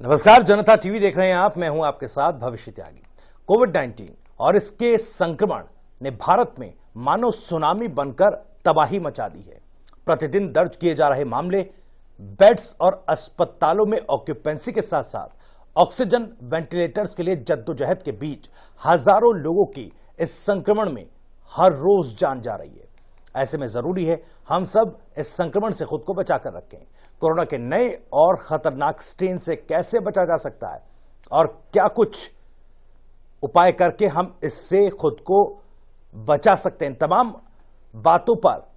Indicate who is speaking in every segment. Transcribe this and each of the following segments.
Speaker 1: नमस्कार, जनता टीवी देख रहे हैं आप। मैं हूं आपके साथ भविष्य त्यागी। कोविड-19 और इसके संक्रमण ने भारत में मानो सुनामी बनकर तबाही मचा दी है। प्रतिदिन दर्ज किए जा रहे मामले, बेड्स और अस्पतालों में ऑक्यूपेंसी के साथ साथ ऑक्सीजन वेंटिलेटर्स के लिए जद्दोजहद के बीच हजारों लोगों की इस संक्रमण में हर रोज जान जा रही है। ऐसे में जरूरी है हम सब इस संक्रमण से खुद को बचाकर रखें। कोरोना के नए और खतरनाक स्ट्रेन से कैसे बचा जा सकता है और क्या कुछ उपाय करके हम इससे खुद को बचा सकते हैं, तमाम बातों पर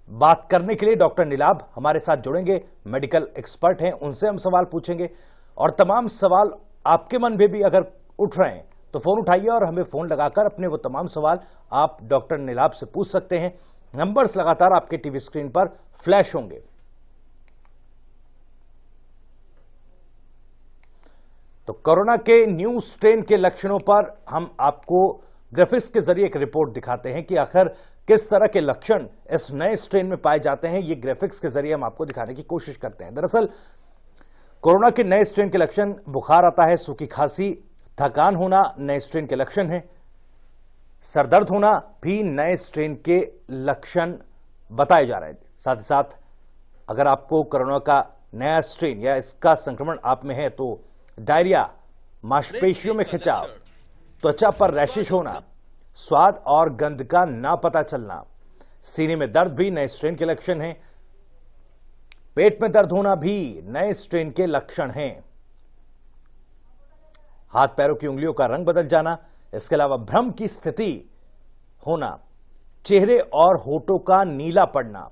Speaker 1: बात करने के लिए डॉक्टर नीलाभ हमारे साथ जुड़ेंगे। मेडिकल एक्सपर्ट हैं, उनसे हम सवाल पूछेंगे और तमाम सवाल आपके मन में भी अगर उठ रहे हैं तो फोन उठाइए और हमें फोन लगाकर अपने वो तमाम सवाल आप डॉक्टर नीलाभ से पूछ सकते हैं। नंबर्स लगातार आपके टीवी स्क्रीन पर फ्लैश होंगे। तो कोरोना के न्यू स्ट्रेन के लक्षणों पर हम आपको ग्राफिक्स के जरिए एक रिपोर्ट दिखाते हैं कि आखिर किस तरह के लक्षण इस नए स्ट्रेन में पाए जाते हैं। ये ग्राफिक्स के जरिए हम आपको दिखाने की कोशिश करते हैं। दरअसल कोरोना के नए स्ट्रेन के लक्षण बुखार आता है, सूखी खांसी, थकान होना नए स्ट्रेन के लक्षण हैं। सरदर्द होना भी नए स्ट्रेन के लक्षण बताए जा रहे हैं। साथ ही साथ अगर आपको कोरोना का नया स्ट्रेन या इसका संक्रमण आप में है तो डायरिया, मांसपेशियों में खिंचाव, त्वचा पर रैशेज होना, स्वाद और गंध का ना पता चलना, सीने में दर्द भी नए स्ट्रेन के लक्षण हैं। पेट में दर्द होना भी नए स्ट्रेन के लक्षण हैं। हाथ पैरों की उंगलियों का रंग बदल जाना, इसके अलावा भ्रम की स्थिति होना, चेहरे और होठों का नीला पड़ना,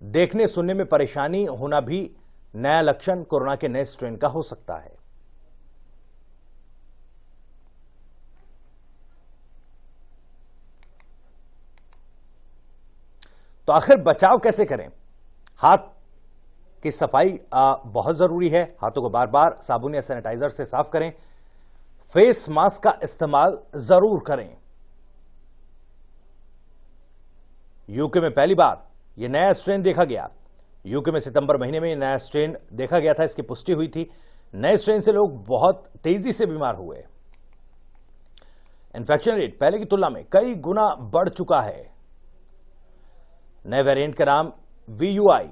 Speaker 1: देखने सुनने में परेशानी होना भी नया लक्षण कोरोना के नए स्ट्रेन का हो सकता है। तो आखिर बचाव कैसे करें? हाथ की सफाई बहुत जरूरी है। हाथों को बार बार साबुन या सैनिटाइजर से साफ करें। फेस मास्क का इस्तेमाल जरूर करें। यूके में पहली बार यह नया स्ट्रेन देखा गया। यूके में सितंबर महीने में नया स्ट्रेन देखा गया था, इसकी पुष्टि हुई थी। नए स्ट्रेन से लोग बहुत तेजी से बीमार हुए। इन्फेक्शन रेट पहले की तुलना में कई गुना बढ़ चुका है। नए वेरिएंट का नाम VUI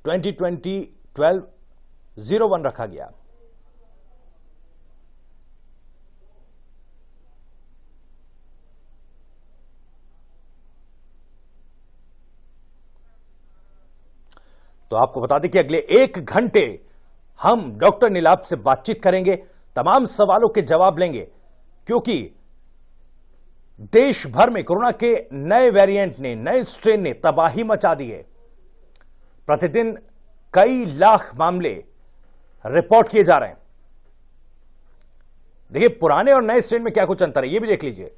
Speaker 1: 2020-12-01 रखा गया। तो आपको बता दें कि अगले 1 घंटे हम डॉक्टर नीलाभ से बातचीत करेंगे, तमाम सवालों के जवाब लेंगे, क्योंकि देश भर में कोरोना के नए वेरिएंट ने, नए स्ट्रेन ने तबाही मचा दी है। प्रतिदिन कई लाख मामले रिपोर्ट किए जा रहे हैं। देखिए, पुराने और नए स्ट्रेन में क्या कुछ अंतर है, यह भी देख लीजिए।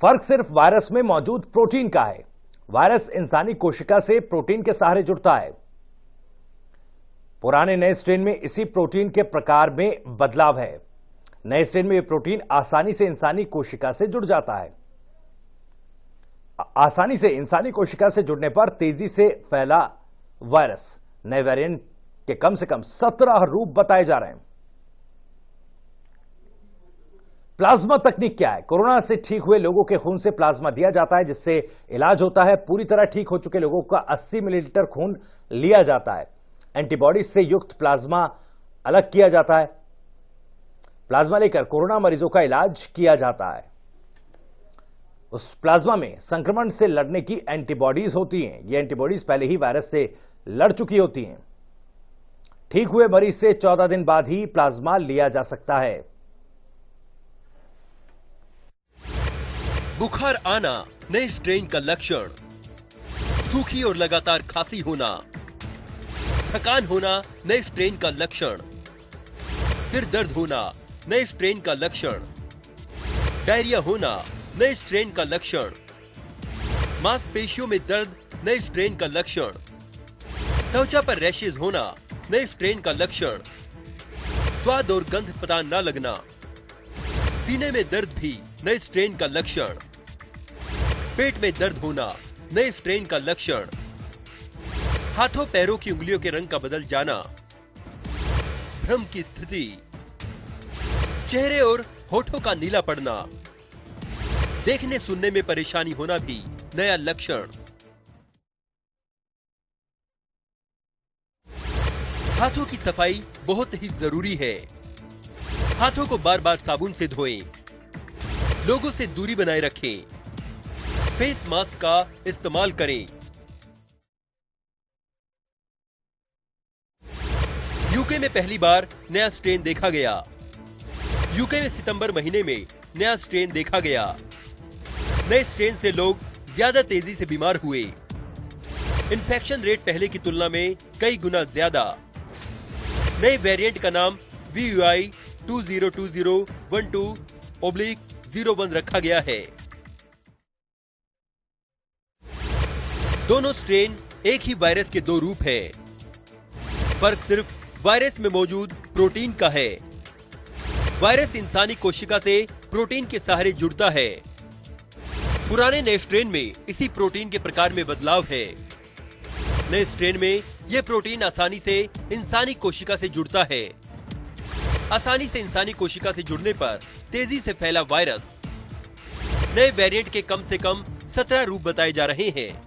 Speaker 1: फर्क सिर्फ वायरस में मौजूद प्रोटीन का है। वायरस इंसानी कोशिका से प्रोटीन के सहारे जुड़ता है। पुराने नए स्ट्रेन में इसी प्रोटीन के प्रकार में बदलाव है। नए स्ट्रेन में यह प्रोटीन आसानी से इंसानी कोशिका से जुड़ जाता है। आसानी से इंसानी कोशिका से जुड़ने पर तेजी से फैला वायरस। नए वेरिएंट के कम से कम 17 रूप बताए जा रहे हैं। प्लाज्मा तकनीक क्या है? कोरोना से ठीक हुए लोगों के खून से प्लाज्मा दिया जाता है, जिससे इलाज होता है। पूरी तरह ठीक हो चुके लोगों का 80 मिलीलीटर खून लिया जाता है। एंटीबॉडीज से युक्त प्लाज्मा अलग किया जाता है। प्लाज्मा लेकर कोरोना मरीजों का इलाज किया जाता है। उस प्लाज्मा में संक्रमण से लड़ने की एंटीबॉडीज होती हैं। ये एंटीबॉडीज पहले ही वायरस से लड़ चुकी होती हैं। ठीक हुए मरीज से 14 दिन बाद ही प्लाज्मा लिया जा सकता है।
Speaker 2: बुखार आना नए स्ट्रेन का लक्षण, सूखी और लगातार खांसी होना, थकान होना नए स्ट्रेन का लक्षण, सिर दर्द होना नए स्ट्रेन का लक्षण, डायरिया होना नए स्ट्रेन का लक्षण, मांसपेशियों में दर्द नए स्ट्रेन का लक्षण, त्वचा पर रैशेज होना नए स्ट्रेन का लक्षण, स्वाद और गंध पता न लगना, सीने में दर्द भी नए स्ट्रेन का लक्षण, पेट में दर्द होना नए स्ट्रेन का लक्षण, हाथों पैरों की उंगलियों के रंग का बदल जाना, भ्रम की स्थिति, चेहरे और होठों का नीला पड़ना, देखने सुनने में परेशानी होना भी नया लक्षण। हाथों की सफाई बहुत ही जरूरी है। हाथों को बार बार साबुन से धोएं, लोगों से दूरी बनाए रखें, फेस मास्क का इस्तेमाल करें। यूके में पहली बार नया स्ट्रेन देखा गया। यूके में सितंबर महीने में नया स्ट्रेन देखा गया। नए स्ट्रेन से लोग ज्यादा तेजी से बीमार हुए। इन्फेक्शन रेट पहले की तुलना में कई गुना ज्यादा। नए वेरिएंट का नाम VUI 202012/01 रखा गया है। दोनों स्ट्रेन एक ही वायरस के दो रूप हैं। फर्क सिर्फ वायरस में मौजूद प्रोटीन का है। वायरस इंसानी कोशिका से प्रोटीन के सहारे जुड़ता है। पुराने नए स्ट्रेन में इसी प्रोटीन के प्रकार में बदलाव है। नए स्ट्रेन में यह प्रोटीन आसानी से इंसानी कोशिका से जुड़ता है। आसानी से इंसानी कोशिका से जुड़ने पर तेजी से फैला वायरस। नए वेरिएंट के कम से कम 17 रूप बताए जा रहे हैं।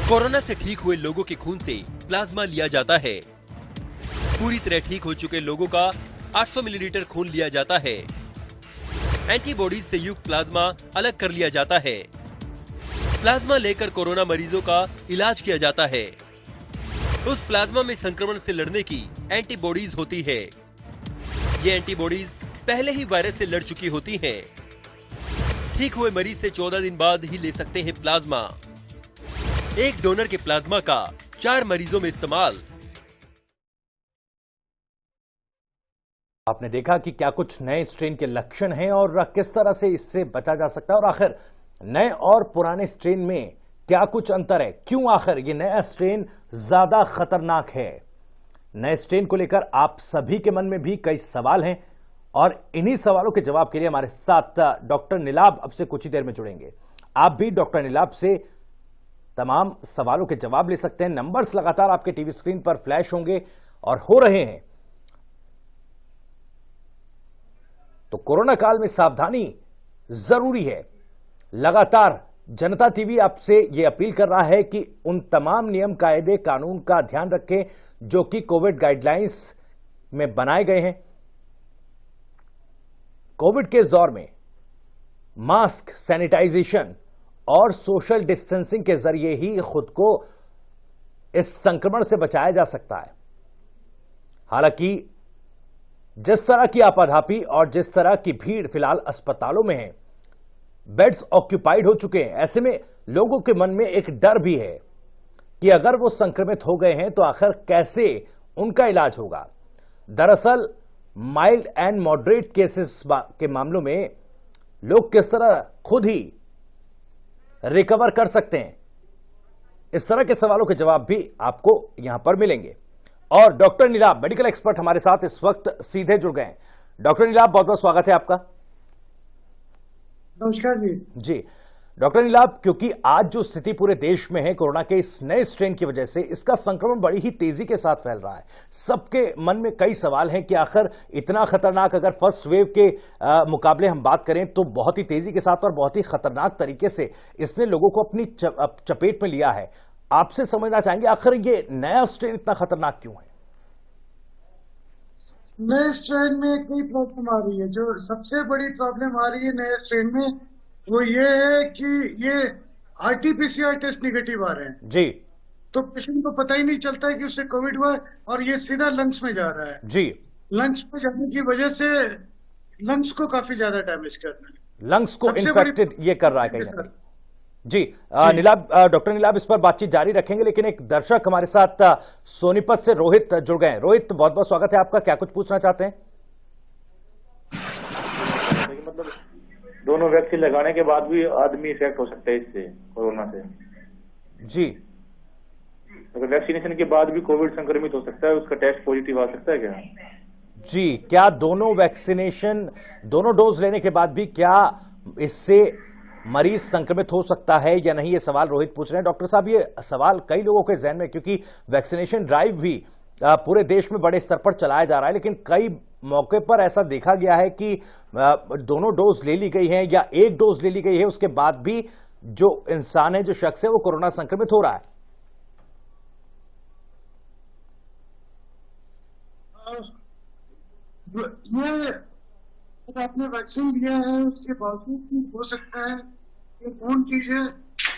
Speaker 2: कोरोना से ठीक हुए लोगों के खून से प्लाज्मा लिया जाता है। पूरी तरह ठीक हो चुके लोगों का 800 मिलीलीटर खून लिया जाता है। एंटीबॉडीज से युक्त प्लाज्मा अलग कर लिया जाता है। प्लाज्मा लेकर कोरोना मरीजों का इलाज किया जाता है। उस प्लाज्मा में संक्रमण से लड़ने की एंटीबॉडीज होती है। ये एंटीबॉडीज पहले ही वायरस से लड़ चुकी होती हैं। ठीक हुए मरीज से 14 दिन बाद ही ले सकते हैं प्लाज्मा। एक डोनर के प्लाज्मा का 4 मरीजों में इस्तेमाल।
Speaker 1: आपने देखा कि क्या कुछ नए स्ट्रेन के लक्षण हैं और किस तरह से इससे बचा जा सकता है, और आखिर नए और पुराने स्ट्रेन में क्या कुछ अंतर है, क्यों आखिर ये नया स्ट्रेन ज्यादा खतरनाक है। नए स्ट्रेन को लेकर आप सभी के मन में भी कई सवाल हैं और इन्हीं सवालों के जवाब के लिए हमारे साथ डॉक्टर नीलाभ अब से कुछ ही देर में जुड़ेंगे। आप भी डॉक्टर नीलाभ से तमाम सवालों के जवाब ले सकते हैं। नंबर्स लगातार आपके टीवी स्क्रीन पर फ्लैश होंगे और हो रहे हैं। तो कोरोना काल में सावधानी जरूरी है। लगातार जनता टीवी आपसे यह अपील कर रहा है कि उन तमाम नियम कायदे कानून का ध्यान रखें जो कि कोविड गाइडलाइंस में बनाए गए हैं। कोविड के इस दौर में मास्क, सैनिटाइजेशन और सोशल डिस्टेंसिंग के जरिए ही खुद को इस संक्रमण से बचाया जा सकता है। हालांकि जिस तरह की आपाधापी और जिस तरह की भीड़ फिलहाल अस्पतालों में है, बेड्स ऑक्यूपाइड हो चुके हैं, ऐसे में लोगों के मन में एक डर भी है कि अगर वो संक्रमित हो गए हैं तो आखिर कैसे उनका इलाज होगा। दरअसल माइल्ड एंड मॉडरेट केसेस के मामलों में लोग किस तरह खुद ही रिकवर कर सकते हैं, इस तरह के सवालों के जवाब भी आपको यहां पर मिलेंगे। और डॉक्टर नीलाभ, मेडिकल एक्सपर्ट, हमारे साथ इस वक्त सीधे जुड़ गए हैं। डॉक्टर नीलाभ, बहुत बहुत स्वागत है आपका।
Speaker 3: नमस्कार जी।
Speaker 1: जी डॉक्टर नीलाभ, क्योंकि आज जो स्थिति पूरे देश में है कोरोना के इस नए स्ट्रेन की वजह से, इसका संक्रमण बड़ी ही तेजी के साथ फैल रहा है। सबके मन में कई सवाल हैं कि आखिर इतना खतरनाक, अगर फर्स्ट वेव के मुकाबले हम बात करें तो बहुत ही तेजी के साथ और बहुत ही खतरनाक तरीके से इसने लोगों को अपनी चपेट में लिया है। आपसे समझना चाहेंगे आखिर ये नया स्ट्रेन इतना खतरनाक क्यों है?
Speaker 3: नए स्ट्रेन में कई प्रॉब्लम आ रही है। जो सबसे बड़ी प्रॉब्लम आ रही है नए स्ट्रेन में वो ये है कि ये RT-PCR टेस्ट निगेटिव आ रहे हैं
Speaker 1: जी।
Speaker 3: तो पेशेंट को पता ही नहीं चलता है कि उससे कोविड हुआ है और ये सीधा लंग्स में जा रहा है
Speaker 1: जी।
Speaker 3: लंग्स में जाने की वजह से लंग्स को काफी ज्यादा डैमेज कर रहा है।
Speaker 1: लंग्स को इन्फेक्टेड ये कर रहा है कहीं ना कहीं। जी नीलाभ, डॉक्टर नीलाभ इस पर बातचीत जारी रखेंगे, लेकिन एक दर्शक हमारे साथ सोनीपत से रोहित जुड़ गए हैं। रोहित, बहुत बहुत स्वागत है आपका। क्या कुछ पूछना चाहते हैं?
Speaker 4: मतलब दोनों वैक्सीन लगाने के बाद भी आदमी इफेक्ट हो सकता है इससे, कोरोना से। जी, अगर वैक्सीनेशन के बाद भी कोविड संक्रमित हो सकता है, उसका टेस्ट पॉजिटिव आ सकता है क्या?
Speaker 1: जी, क्या दोनों वैक्सीनेशन, दोनों डोज लेने के बाद भी क्या इससे मरीज संक्रमित हो सकता है या नहीं, ये सवाल रोहित पूछ रहे हैं। डॉक्टर साहब, ये सवाल कई लोगों के जहन में, क्योंकि वैक्सीनेशन ड्राइव भी पूरे देश में बड़े स्तर पर चलाया जा रहा है, लेकिन कई मौके पर ऐसा देखा गया है कि दोनों डोज ले ली गई है या एक डोज ले ली गई है, उसके बाद भी जो इंसान है, जो शख्स है, वो कोरोना संक्रमित हो रहा है।
Speaker 3: ये आपने वैक्सीन लिया है उसके बावजूद भी हो सकता है ये कौन चीज है,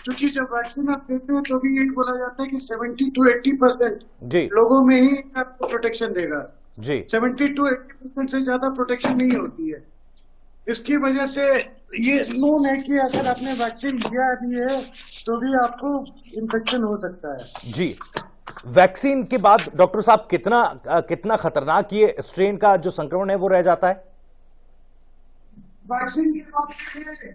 Speaker 3: क्योंकि जब वैक्सीन आप देते हैं तो भी यही बोला जाता है कि 70 to 80% लोगों में ही आपको प्रोटेक्शन देगा जी। 70 to 80% से ज्यादा प्रोटेक्शन नहीं होती है। इसकी वजह से ये नोन है कि अगर आपने वैक्सीन लिया भी है तो भी आपको इन्फेक्शन हो सकता है
Speaker 1: जी। वैक्सीन के बाद डॉक्टर साहब कितना खतरनाक ये स्ट्रेन का जो संक्रमण है वो रह जाता है?
Speaker 3: वैक्सीन के बाद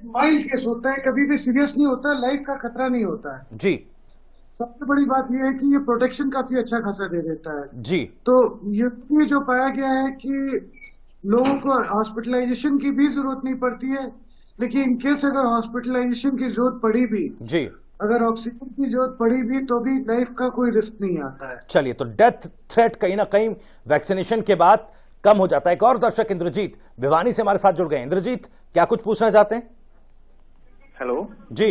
Speaker 3: माइल्ड केस होता है, कभी भी सीरियस नहीं होता, लाइफ का खतरा नहीं होता है
Speaker 1: जी।
Speaker 3: सबसे बड़ी बात यह है कि ये प्रोटेक्शन काफी अच्छा खासा दे देता है
Speaker 1: जी।
Speaker 3: तो ये जो पाया गया है कि लोगों को हॉस्पिटलाइजेशन की भी जरूरत नहीं पड़ती है, लेकिन इनकेस अगर हॉस्पिटलाइजेशन की जरूरत पड़ी भी जी, अगर ऑक्सीजन की जरूरत पड़ी भी तो भी लाइफ का कोई रिस्क नहीं आता है।
Speaker 1: चलिए, तो डेथ थ्रेट कहीं ना कहीं वैक्सीनेशन के बाद कम हो जाता है। एक और दर्शक इंद्रजीत भिवानी से हमारे साथ जुड़ गए। इंद्रजीत, क्या कुछ पूछना चाहते हैं?
Speaker 5: हेलो
Speaker 1: जी।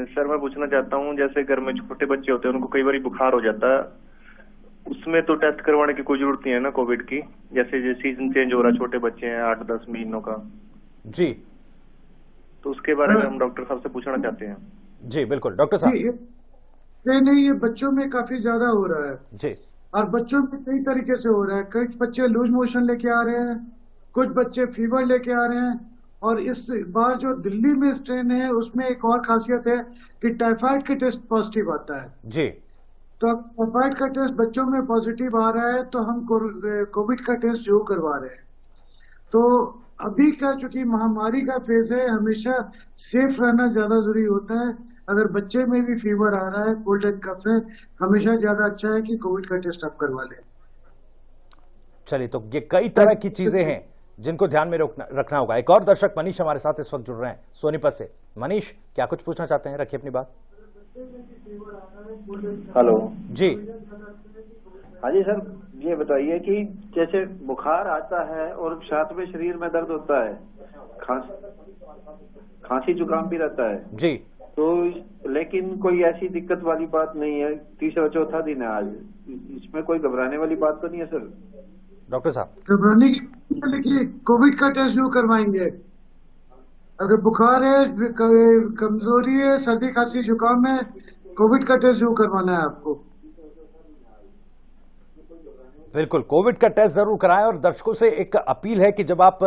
Speaker 5: सर, मैं पूछना चाहता हूँ, जैसे घर में छोटे बच्चे होते हैं उनको कई बार बुखार हो जाता है, उसमें तो टेस्ट करवाने की कोई जरूरत नहीं है ना कोविड की? जैसे सीजन चेंज हो रहा है, छोटे बच्चे हैं 8-10 महीनों का
Speaker 1: जी,
Speaker 5: तो उसके बारे में हम डॉक्टर साहब से पूछना चाहते हैं।
Speaker 1: जी बिल्कुल डॉक्टर साहब।
Speaker 3: नहीं, ये बच्चों में काफी ज्यादा हो रहा है
Speaker 1: जी,
Speaker 3: और बच्चों में कई तरीके से हो रहा है। कुछ बच्चे लूज मोशन लेके आ रहे हैं, कुछ बच्चे फीवर लेके आ रहे हैं, और इस बार जो दिल्ली में स्ट्रेन है उसमें एक और खासियत है कि टाइफाइड का टेस्ट पॉजिटिव आता है
Speaker 1: जी।
Speaker 3: तो अब टाइफाइड का टेस्ट बच्चों में पॉजिटिव आ रहा है तो हम कोविड का टेस्ट जो करवा रहे हैं। तो अभी का चूंकि महामारी का फेज है, हमेशा सेफ रहना ज्यादा जरूरी होता है। अगर बच्चे में भी फीवर आ रहा है, कोल्ड एंड कफ है, हमेशा ज्यादा अच्छा है कि कोविड का टेस्ट आप करवा लें।
Speaker 1: चलिए, तो ये कई तरह की चीजें हैं जिनको ध्यान में रखना होगा। एक और दर्शक मनीष हमारे साथ इस वक्त जुड़ रहे हैं सोनीपत से। मनीष, क्या कुछ पूछना चाहते हैं? रखिए अपनी बात।
Speaker 6: हेलो
Speaker 1: जी।
Speaker 6: हाँ जी सर, ये बताइए कि जैसे बुखार आता है और साथ में शरीर में दर्द होता है, खांसी जुकाम भी रहता है
Speaker 1: जी,
Speaker 6: तो लेकिन कोई ऐसी दिक्कत वाली बात नहीं है, तीसरा चौथा दिन है आज, इसमें कोई घबराने वाली बात तो नहीं है सर?
Speaker 1: डॉक्टर साहब
Speaker 3: घबराने की, देखिए कोविड का टेस्ट जो करवाएंगे, अगर बुखार है, कमजोरी है, सर्दी खांसी जुकाम है, कोविड का टेस्ट जो करवाना है आपको।
Speaker 1: बिल्कुल, कोविड का टेस्ट जरूर कराएं। और दर्शकों से एक अपील है कि जब आप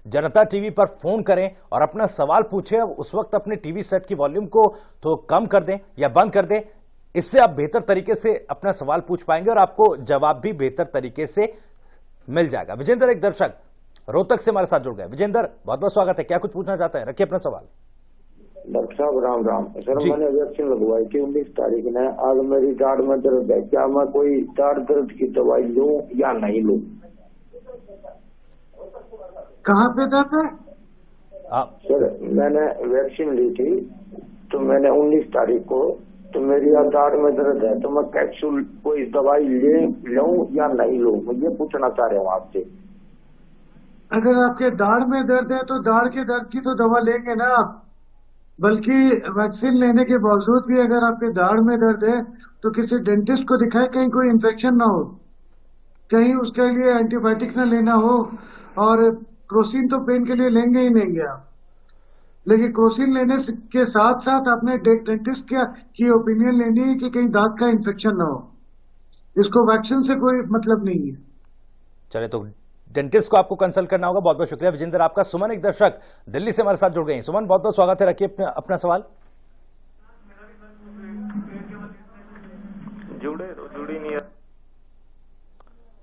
Speaker 1: जनता टीवी पर फोन करें और अपना सवाल पूछें, उस वक्त अपने टीवी सेट की वॉल्यूम को तो कम कर दें या बंद कर दें। इससे आप बेहतर तरीके से अपना सवाल पूछ पाएंगे और आपको जवाब भी बेहतर तरीके से मिल जाएगा। विजेंद्र, एक दर्शक रोहतक से हमारे साथ जुड़ गए। विजेंद्र, बहुत बहुत स्वागत है। क्या कुछ पूछना चाहते हैं? रखिए अपना सवाल।
Speaker 7: डॉक्टर साहब राम राम। सर, मैंने वैक्सीन लगवाई थी 19 तारीख ने। आज मेरी दाढ़ में दर्द है, क्या मैं कोई दाढ़ दर्द की दवाई लूं या नहीं लूं?
Speaker 3: कहाँ पे दर्द है?
Speaker 7: सर, मैंने वैक्सीन ली थी तो मैंने 19 तारीख को, तो मेरी दाढ़ में दर्द है, तो मैं कैप्सूल कोई दवाई लूं या नहीं लूं, मुझे पूछना चाह रहा हूँ आपसे।
Speaker 3: अगर आपके दाढ़ में दर्द है तो दाढ़ के दर्द की तो दवा लेंगे ना आप, बल्कि वैक्सीन लेने के बावजूद भी अगर आपके दाढ़ में दर्द है तो किसी डेंटिस्ट को दिखाए, कहीं कोई इन्फेक्शन ना हो, कहीं उसके लिए एंटीबायोटिक ना लेना हो। और क्रोसिन तो पेन के लिए लेंगे ही लेंगे आप, लेकिन क्रोसिन लेने के साथ साथ आपने डेंटिस्ट की ओपिनियन लेनी है कि कहीं दांत का इन्फेक्शन ना हो। इसको वैक्सीन से कोई मतलब नहीं है।
Speaker 1: चले, तो डेंटिस्ट को आपको कंसल्ट करना होगा। बहुत बहुत शुक्रिया विजेंद्र आपका। सुमन, एक दर्शक दिल्ली से हमारे साथ जुड़ गई। सुमन, बहुत बहुत स्वागत है। रखिए अपना सवाल।
Speaker 5: जुड़ी नहीं है,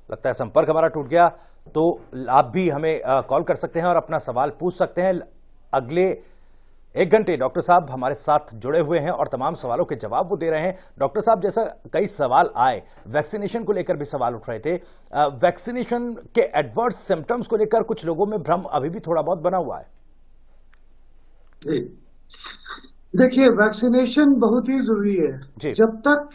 Speaker 1: लगता है संपर्क हमारा टूट गया। तो आप भी हमें कॉल कर सकते हैं और अपना सवाल पूछ सकते हैं। अगले 1 घंटे डॉक्टर साहब हमारे साथ जुड़े हुए हैं और तमाम सवालों के जवाब वो दे रहे हैं। डॉक्टर साहब, जैसा कई सवाल आए, वैक्सीनेशन को लेकर भी सवाल उठ रहे थे। वैक्सीनेशन के एडवर्स सिम्टम्स को लेकर कुछ लोगों में भ्रम अभी भी थोड़ा बहुत बना हुआ है।
Speaker 3: देखिए, वैक्सीनेशन बहुत ही जरूरी है। जब तक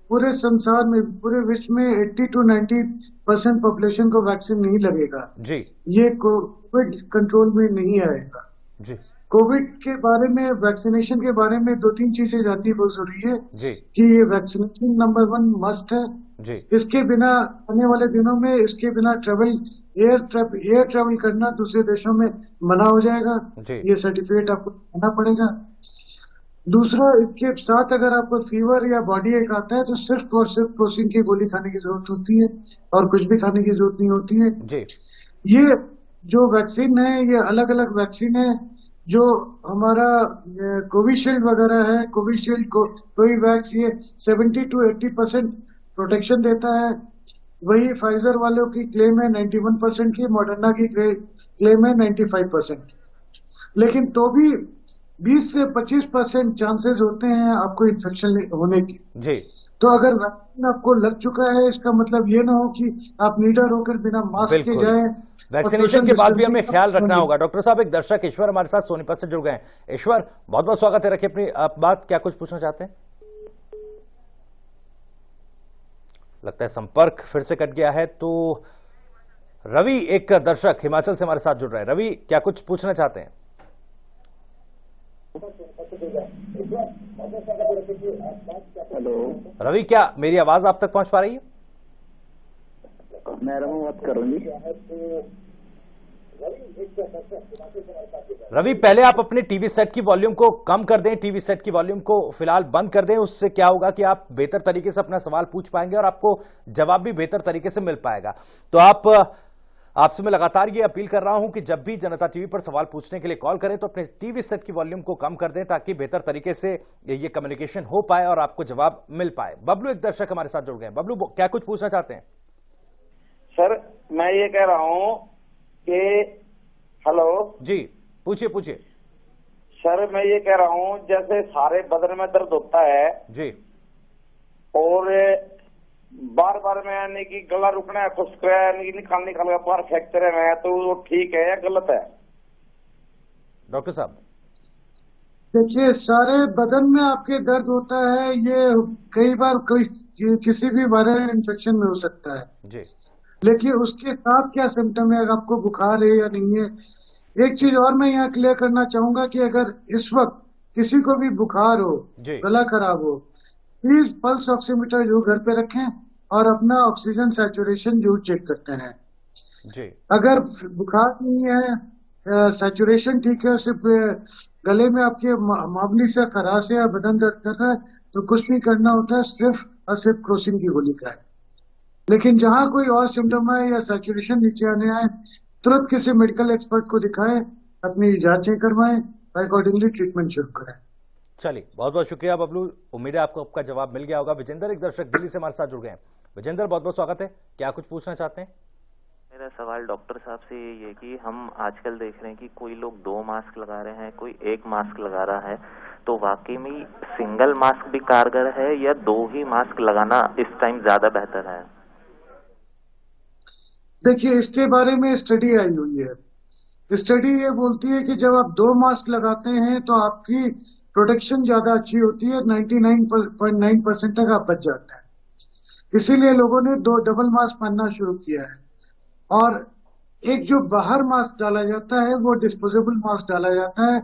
Speaker 3: पूरे संसार में, पूरे विश्व में 80 to 90% पॉपुलेशन को वैक्सीन नहीं लगेगा
Speaker 1: जी,
Speaker 3: ये कोविड कंट्रोल में नहीं आएगा
Speaker 1: जी,
Speaker 3: कोविड के बारे में, वैक्सीनेशन के बारे में 2-3 चीजें जाननी बहुत जरूरी है
Speaker 1: जी,
Speaker 3: कि ये वैक्सीनेशन नंबर 1 मस्ट है।
Speaker 1: जी,
Speaker 3: इसके बिना आने वाले दिनों में इसके बिना एयर ट्रेवल करना दूसरे देशों में मना हो जाएगा।
Speaker 1: जी।
Speaker 3: ये सर्टिफिकेट आपको देना पड़ेगा। दूसरा, इसके साथ अगर आपको फीवर या बॉडी एक आता है तो सिर्फ और सिर्फ क्रोसिन की गोली खाने की जरूरत होती है और कुछ भी खाने की जरूरत नहीं होती है।
Speaker 1: जी,
Speaker 3: ये जो वैक्सीन है ये अलग अलग वैक्सीन है। जो हमारा कोविशील्ड वगैरह है, कोविशील्ड कोवैक्स, ये 70 to 80% प्रोटेक्शन देता है। वही फाइजर वालों की क्लेम है 91% की, मॉडर्ना की क्लेम है 95%। लेकिन तो भी 20 से 25% चांसेस होते हैं आपको इन्फेक्शन होने की।
Speaker 1: जी।
Speaker 3: तो अगर वैक्सीन आपको लग चुका है इसका मतलब ये ना हो कि आप निडर होकर बिना मास्क के जाएं।
Speaker 1: वैक्सीनेशन के बाद भी हमें ख्याल रखना होगा। डॉक्टर साहब, एक दर्शक ईश्वर हमारे साथ सोनीपत से जुड़ गए हैं। ईश्वर, बहुत बहुत स्वागत है, रखिए अपनी बात। क्या कुछ पूछना चाहते हैं? लगता है संपर्क फिर से कट गया है। तो रवि, एक दर्शक हिमाचल से हमारे साथ जुड़ रहे हैं। रवि, क्या कुछ पूछना चाहते हैं?
Speaker 8: हेलो
Speaker 1: रवि, क्या मेरी आवाज आप तक पहुंच पा रही है?
Speaker 8: मैं रमू बात कर रहा हूँ।
Speaker 1: रवि, पहले आप अपने टीवी सेट की वॉल्यूम को कम कर दें, टीवी सेट की वॉल्यूम को फिलहाल बंद कर दें। उससे क्या होगा कि आप बेहतर तरीके से अपना सवाल पूछ पाएंगे और आपको जवाब भी बेहतर तरीके से मिल पाएगा। तो आपसे मैं लगातार ये अपील कर रहा हूं कि जब भी जनता टीवी पर सवाल पूछने के लिए कॉल करें तो अपने टीवी सेट की वॉल्यूम को कम कर दें ताकि बेहतर तरीके से ये कम्युनिकेशन हो पाए और आपको जवाब मिल पाए। बबलू, एक दर्शक हमारे साथ जुड़ गए हैं। बबलू, क्या कुछ पूछना चाहते हैं?
Speaker 7: सर, मैं ये कह रहा हूँ कि हेलो
Speaker 1: जी, पूछिए पूछिए।
Speaker 7: सर, मैं ये कह रहा हूँ जैसे सारे बदन में दर्द होता है
Speaker 1: जी,
Speaker 7: और बार बार में यानी कि गला रुकना है, खुश्क है, यानी कि निकाल का बाहर फ्रैक्चर है, तो वो ठीक है या गलत है?
Speaker 1: डॉक्टर साहब,
Speaker 3: देखिए, सारे बदन में आपके दर्द होता है, ये कई बार किसी भी वायरल इन्फेक्शन में हो सकता है
Speaker 1: जी,
Speaker 3: लेकिन उसके साथ क्या सिम्टम है, आपको बुखार है या नहीं है। एक चीज और मैं यहाँ क्लियर करना चाहूंगा कि अगर इस वक्त किसी को भी बुखार हो, गला खराब हो, प्लीज पल्स ऑक्सीमीटर जो घर पे रखें और अपना ऑक्सीजन सैचुरेशन जरूर चेक करते हैं।
Speaker 1: जी।
Speaker 3: अगर बुखार नहीं है, सैचुरेशन ठीक है, सिर्फ गले में आपके मामूली सा खराश है या बदन दर्द कर रहा है तो कुछ नहीं करना होता है, सिर्फ और सिर्फ क्रोसिन की गोली का है। लेकिन जहां कोई और सिम्टम है या सैचुरेशन नीचे आने आए, तुरंत किसी मेडिकल एक्सपर्ट को दिखाएं, अपनी जांचें करवाएं, अकॉर्डिंगली ट्रीटमेंट शुरू करें।
Speaker 1: चलिए, बहुत बहुत शुक्रिया बबलू, उम्मीद है आपको आपका जवाब मिल गया होगा। विजेंद्र, एक दर्शक दिल्ली से हमारे साथ जुड़ गए हैं। विजेंद्र, बहुत बहुत स्वागत है, क्या कुछ पूछना चाहते हैं?
Speaker 9: मेरा सवाल डॉक्टर साहब से ये है कि हम आजकल देख रहे हैं कि कोई लोग 2 मास्क लगा रहे हैं, कोई 1 मास्क लगा रहा है, तो वाकई में सिंगल मास्क भी कारगर है या 2 ही मास्क लगाना इस टाइम ज्यादा बेहतर है?
Speaker 3: देखिए, इसके बारे में स्टडी आई हुई है। स्टडी ये बोलती है कि जब आप 2 मास्क लगाते हैं तो आपकी प्रोटेक्शन ज्यादा अच्छी होती है, 99.9% तक आप बच जाते हैं। इसीलिए लोगों ने 2 डबल मास्क पहनना शुरू किया है। और एक जो बाहर मास्क डाला जाता है वो डिस्पोजेबल मास्क डाला जाता है,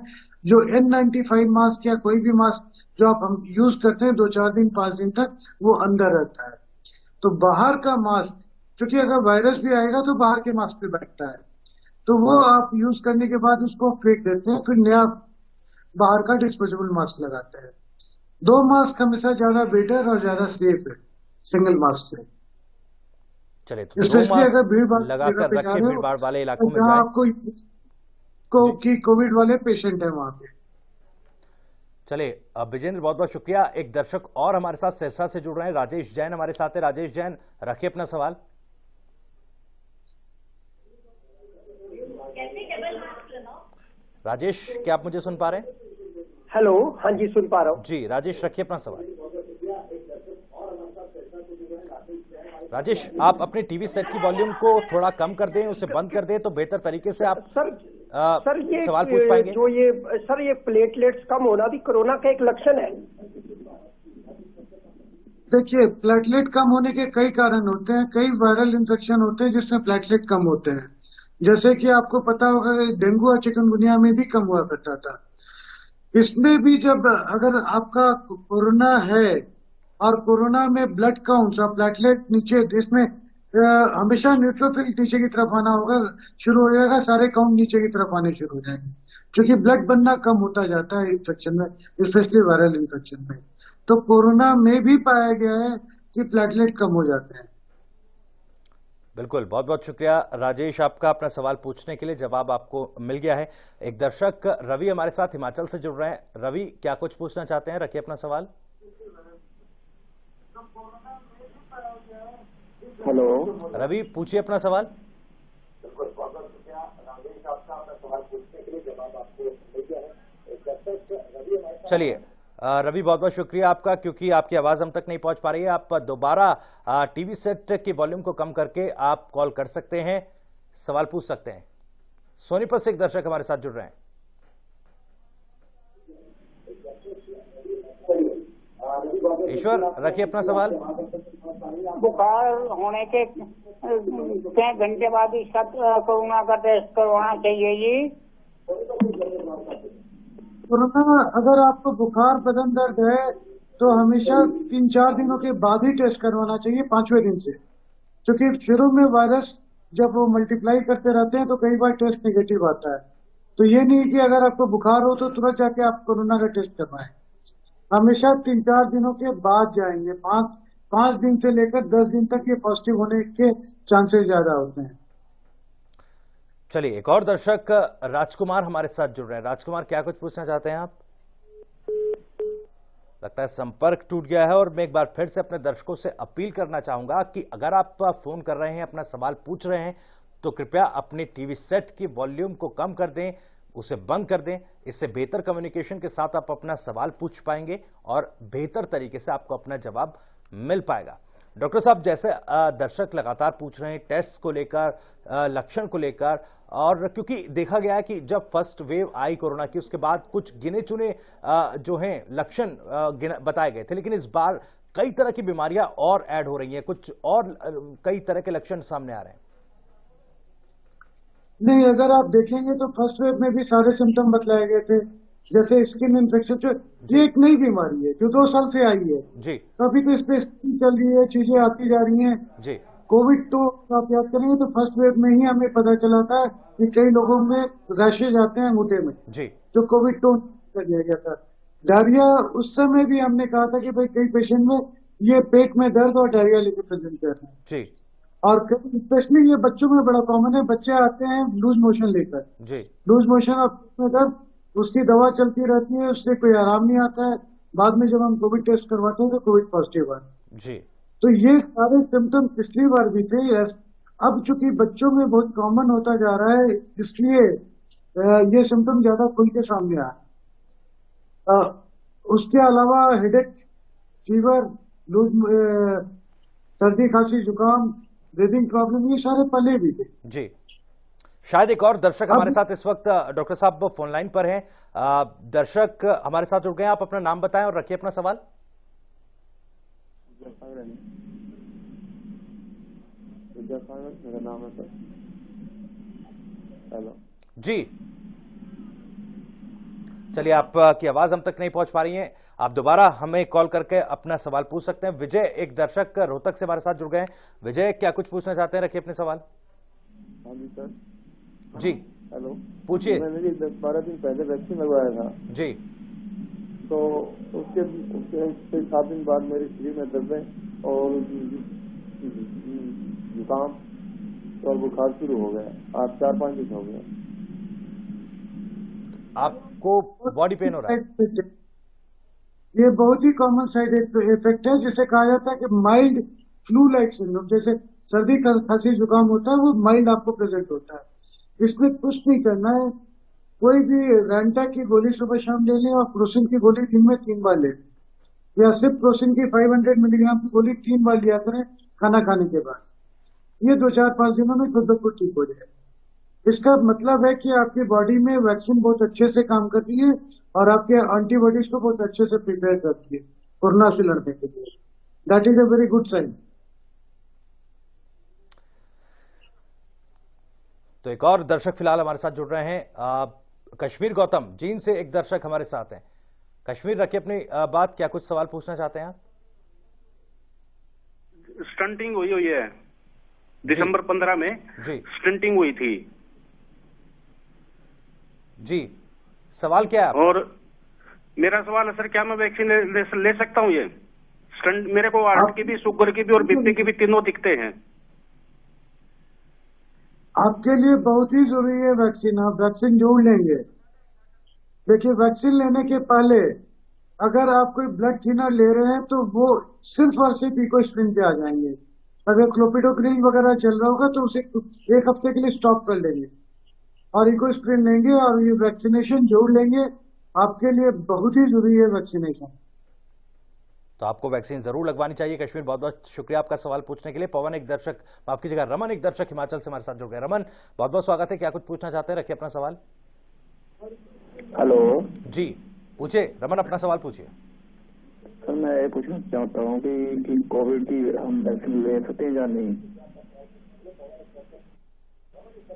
Speaker 3: जो N95 मास्क या कोई भी मास्क जो आप हम यूज करते हैं 2-4 दिन 5 दिन तक, वो अंदर रहता है। तो बाहर का मास्क, क्योंकि अगर वायरस भी आएगा तो बाहर के मास्क पे बैठता है, तो वो आप यूज करने के बाद उसको फेंक देते हैं, फिर नया बाहर का डिस्पोजेबल मास्क लगाते हैं। 2 मास्क हमेशा ज्यादा बेटर और ज्यादा सेफ है सिंगल मास्क से।
Speaker 1: चलिए, तो
Speaker 3: स्पेशली अगर भीड़
Speaker 1: लगाकर रखिए, भीड़ वाले इलाकों में
Speaker 3: जहाँ आपको कोविड वाले पेशेंट है वहां पे।
Speaker 1: चलिए, विजेंद्र, बहुत बहुत शुक्रिया। एक दर्शक और हमारे साथ सिरसा से जुड़ रहे हैं, राजेश जैन हमारे साथ है। राजेश जैन, रखिए अपना सवाल। राजेश, क्या आप मुझे सुन पा रहे हैं?
Speaker 10: हेलो, हाँ जी, सुन पा रहा हूँ
Speaker 1: जी। राजेश, रखिए अपना सवाल। राजेश, आप अपने टीवी सेट की वॉल्यूम को थोड़ा कम कर दें, उसे बंद कर दें तो बेहतर तरीके से आप
Speaker 10: सर ये
Speaker 1: सवाल पूछ पाएंगे।
Speaker 10: जो ये प्लेटलेट्स कम होना भी कोरोना का एक लक्षण है?
Speaker 3: देखिए, प्लेटलेट कम होने के कई कारण होते हैं, कई वायरल इन्फेक्शन होते हैं जिसमें प्लेटलेट कम होते हैं। जैसे कि आपको पता होगा कि डेंगू और चिकनगुनिया में भी कम हुआ करता था। इसमें भी जब अगर आपका कोरोना है और कोरोना में ब्लड काउंट्स और प्लेटलेट नीचे, इसमें हमेशा न्यूट्रोफिल नीचे की तरफ आना होगा, शुरू हो जाएगा, सारे काउंट नीचे की तरफ आने शुरू हो जाएंगे, क्योंकि ब्लड बनना कम होता जाता है इन्फेक्शन में, स्पेशली वायरल इन्फेक्शन में। तो कोरोना में भी पाया गया है कि प्लेटलेट कम हो जाते हैं।
Speaker 1: बिल्कुल, बहुत बहुत शुक्रिया राजेश आपका अपना सवाल पूछने के लिए, जवाब आपको मिल गया है। एक दर्शक रवि हमारे साथ हिमाचल से जुड़ रहे हैं। रवि, क्या कुछ पूछना चाहते हैं? रखिए अपना सवाल।
Speaker 8: हेलो
Speaker 1: रवि, पूछिए अपना सवाल। चलिए रवि, बहुत बहुत शुक्रिया आपका, क्योंकि आपकी आवाज हम तक नहीं पहुंच पा रही है। आप दोबारा टीवी सेट की वॉल्यूम को कम करके आप कॉल कर सकते हैं, सवाल पूछ सकते हैं। सोनीपत से एक दर्शक हमारे साथ जुड़ रहे हैं। ईश्वर, रखिए अपना सवाल।
Speaker 11: बुखार होने के 6 घंटे बाद इसका कोरोना का टेस्ट करवाना चाहिए जी।
Speaker 3: कोरोना, अगर आपको बुखार, बदन दर्द है तो हमेशा 3-4 दिनों के बाद ही टेस्ट करवाना चाहिए, 5वें दिन से, क्योंकि शुरू में वायरस जब वो मल्टीप्लाई करते रहते हैं तो कई बार टेस्ट नेगेटिव आता है। तो ये नहीं कि अगर आपको बुखार हो तो तुरंत जाके आप कोरोना का टेस्ट करवाएं, हमेशा 3-4 दिनों के बाद जाएंगे। 5 दिन से लेकर 10 दिन तक ये पॉजिटिव होने के चांसेस ज्यादा होते हैं।
Speaker 1: चलिए, एक और दर्शक राजकुमार हमारे साथ जुड़ रहे हैं। राजकुमार, क्या कुछ पूछना चाहते हैं आप? लगता है संपर्क टूट गया है, और मैं एक बार फिर से अपने दर्शकों से अपील करना चाहूंगा कि अगर आप फोन कर रहे हैं, अपना सवाल पूछ रहे हैं, तो कृपया अपने टीवी सेट की वॉल्यूम को कम कर दें, उसे बंद कर दें। इससे बेहतर कम्युनिकेशन के साथ आप अपना सवाल पूछ पाएंगे और बेहतर तरीके से आपको अपना जवाब मिल पाएगा। डॉक्टर साहब, जैसे दर्शक लगातार पूछ रहे हैं टेस्ट को लेकर, लक्षण को लेकर, और क्योंकि देखा गया है कि जब फर्स्ट वेव आई कोरोना की, उसके बाद कुछ गिने चुने जो हैं लक्षण बताए गए थे, लेकिन इस बार कई तरह की बीमारियां और ऐड हो रही हैं, कुछ और कई तरह के लक्षण सामने आ रहे हैं।
Speaker 3: नहीं, अगर आप देखेंगे तो फर्स्ट वेव में भी सारे सिम्टम बतलाए गए थे, जैसे स्किन इन्फेक्शन, जो ये एक नई बीमारी है जो 2 साल से आई है जी। तो अभी तो इस पे चल रही है, चीजें आती जा रही हैं जी। कोविड तो आप याद करेंगे तो फर्स्ट वेव में ही हमें पता चला था कि कई लोगों में रैशेज आते हैं अंगूठे में जी, जो कोविड तो कर दिया गया था। डायरिया, उस समय भी हमने कहा था कि भाई कई पेशेंट में ये पेट में दर्द और डायरिया लेके प्रेजेंट कर रहे हैं जी। और स्पेशली ये बच्चों में बड़ा कॉमन है, बच्चे आते हैं लूज मोशन लेकर जी, लूज मोशन और पेट में दर्द, उसकी दवा चलती रहती है, उससे कोई आराम नहीं आता है। बाद में जब हम कोविड टेस्ट करवाते हैं तो कोविड पॉजिटिव आए जी। तो ये सारे सिम्टम पिछली बार भी थे। अब चूंकि बच्चों में बहुत कॉमन होता जा रहा है, इसलिए ये सिम्टम ज्यादा खुल के सामने आया। उसके अलावा हेडेक, फीवर, सर्दी, खांसी, जुकाम, ब्रीदिंग प्रॉब्लम, ये सारे पहले भी थे जी।
Speaker 1: शायद एक और दर्शक हमारे साथ इस वक्त डॉक्टर साहब फोन लाइन पर हैं। दर्शक हमारे साथ जुड़ गए हैं, आप अपना नाम बताएं और रखिए अपना सवाल। मेरा नाम है सर। हेलो जी, चलिए, आपकी आवाज हम तक नहीं पहुंच पा रही है, आप दोबारा हमें कॉल करके अपना सवाल पूछ सकते हैं। विजय, एक दर्शक रोहतक से हमारे साथ जुड़ गए हैं। विजय, क्या कुछ पूछना चाहते हैं? रखिए अपने सवाल।
Speaker 12: हाँ जी सर।
Speaker 1: जी,
Speaker 12: हेलो,
Speaker 1: पूछिए।
Speaker 12: मैंने 10-12 दिन पहले वैक्सीन लगवाया था
Speaker 1: जी,
Speaker 12: तो उसके 7 दिन बाद मेरे शरीर में दर्द और जुकाम और बुखार शुरू हो गया। आज 4-5 दिन हो गया।
Speaker 1: आपको बॉडी पेन हो रहा है?
Speaker 3: ये बहुत ही कॉमन साइड इफेक्ट है, जिसे कहा जाता है कि माइल्ड फ्लू लाइक सिंड्रोम। जैसे सर्दी, खांसी, जुकाम होता है, वो माइल्ड आपको प्रेजेंट होता है। इसमें कुछ नहीं करना है, कोई भी रैंटा की गोली सुबह शाम ले लें और प्रोसिन की गोली दिन में 3 बार ले लें, या सिर्फ प्रोसिन की 500 मिलीग्राम की गोली 3 बार लिया करें खाना खाने के बाद। ये 2-4-5 दिनों में खुद ब खुद ठीक हो जाए। इसका मतलब है कि आपकी बॉडी में वैक्सीन बहुत अच्छे से काम कर रही है और आपके एंटीबॉडीज को बहुत अच्छे से प्रिपेयर करती है कोरोना से लड़ने के लिए। That is a very good sign.
Speaker 1: तो एक और दर्शक फिलहाल हमारे साथ जुड़ रहे हैं, कश्मीर गौतम जींद से एक दर्शक हमारे साथ हैं। कश्मीर रखिए अपनी बात, क्या कुछ सवाल पूछना चाहते हैं आप?
Speaker 13: स्टंटिंग हुई है दिसंबर 15 में
Speaker 1: जी
Speaker 13: स्टंटिंग हुई थी
Speaker 1: जी, सवाल क्या है?
Speaker 13: और मेरा सवाल है सर, क्या मैं वैक्सीन ले सकता हूँ? ये स्टंट मेरे को हार्ट की भी, शुगर की भी और बीपी की भी तीनों दिखते हैं।
Speaker 3: आपके लिए बहुत ही जरूरी है वैक्सीन, आप वैक्सीन जरूर लेंगे। देखिए, वैक्सीन लेने के पहले अगर आप कोई ब्लड थिनर ले रहे हैं तो वो सिर्फ और सिर्फ इकोस्प्रिन पे आ जाएंगे। अगर क्लोपिडोग्रीन वगैरह चल रहा होगा तो उसे एक हफ्ते के लिए स्टॉप कर लेंगे और इकोस्प्रिन लेंगे और ये वैक्सीनेशन जरूर लेंगे। आपके लिए बहुत ही जरूरी है वैक्सीनेशन।
Speaker 1: तो आपको वैक्सीन जरूर लगवानी चाहिए। कश्मीर, बहुत बहुत शुक्रिया आपका सवाल पूछने के लिए। पवन एक दर्शक, माफ कीजिएगा, रमन एक दर्शक हिमाचल से हमारे साथ जुड़ गए। रमन, बहुत बहुत स्वागत है, क्या कुछ पूछना चाहते हैं? रखिए अपना सवाल।
Speaker 8: हेलो
Speaker 1: जी पूछिए रमन, अपना सवाल पूछिए।
Speaker 8: सर, मैं ये पूछना चाहता हूँ कि कोविड की हम वैक्सीन ले सकते हैं या नहीं?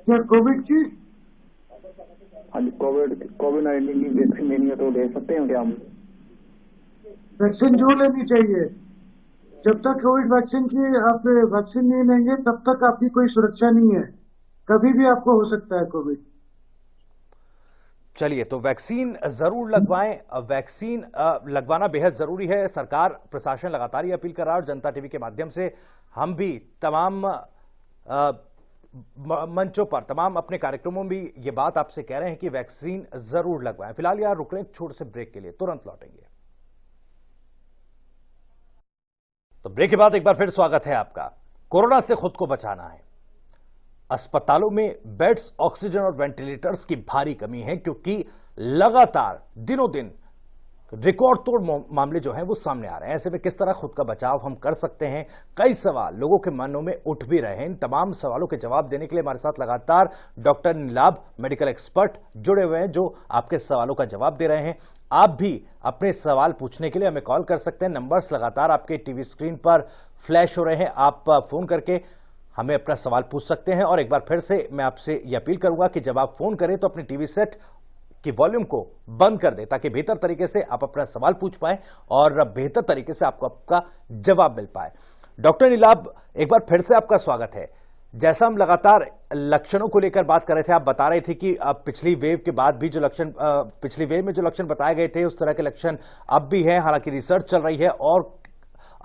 Speaker 3: क्या कोविड की?
Speaker 8: हाँ जी, कोविड-19 की वैक्सीन लेनी है तो ले सकते हैं क्या हम?
Speaker 3: वैक्सीन जो लेनी चाहिए। जब तक कोविड वैक्सीन की आप वैक्सीन नहीं लेंगे तब तक आपकी कोई सुरक्षा नहीं है, कभी भी आपको हो सकता है कोविड।
Speaker 1: चलिए, तो वैक्सीन जरूर लगवाएं। वैक्सीन लगवाना बेहद जरूरी है। सरकार, प्रशासन लगातार ये अपील कर रहा है और जनता टीवी के माध्यम से हम भी तमाम मंचों पर, तमाम अपने कार्यक्रमों में भी ये बात आपसे कह रहे हैं कि वैक्सीन जरूर लगवाएं। फिलहाल यार रुक रहे हैं छोटे से ब्रेक के लिए, तुरंत लौटेंगे। तो ब्रेक के बाद एक बार फिर स्वागत है आपका। कोरोना से खुद को बचाना है। अस्पतालों में बेड्स, ऑक्सीजन और वेंटिलेटर्स की भारी कमी है क्योंकि लगातार दिनों दिन रिकॉर्ड तोड़ मामले जो हैं वो सामने आ रहे हैं। ऐसे में किस तरह खुद का बचाव हम कर सकते हैं, कई सवाल लोगों के मनों में उठ भी रहे हैं। इन तमाम सवालों के जवाब देने के लिए हमारे साथ लगातार डॉक्टर नीलाभ, मेडिकल एक्सपर्ट जुड़े हुए हैं जो आपके सवालों का जवाब दे रहे हैं। आप भी अपने सवाल पूछने के लिए हमें कॉल कर सकते हैं। नंबर्स लगातार आपके टीवी स्क्रीन पर फ्लैश हो रहे हैं। आप फोन करके हमें अपना सवाल पूछ सकते हैं। और एक बार फिर से मैं आपसे यह अपील करूंगा कि जब आप फोन करें तो अपने टीवी सेट की वॉल्यूम को बंद कर दें ताकि बेहतर तरीके से आप अपना सवाल पूछ पाए और बेहतर तरीके से आपको आपका जवाब मिल पाए। डॉक्टर नीलाभ, एक बार फिर से आपका स्वागत है। जैसा हम लगातार लक्षणों को लेकर बात कर रहे थे, आप बता रहे थे कि पिछली वेव के बाद भी जो लक्षण, पिछली वेव में जो लक्षण बताए गए थे उस तरह के लक्षण अब भी हैं। हालांकि रिसर्च चल रही है और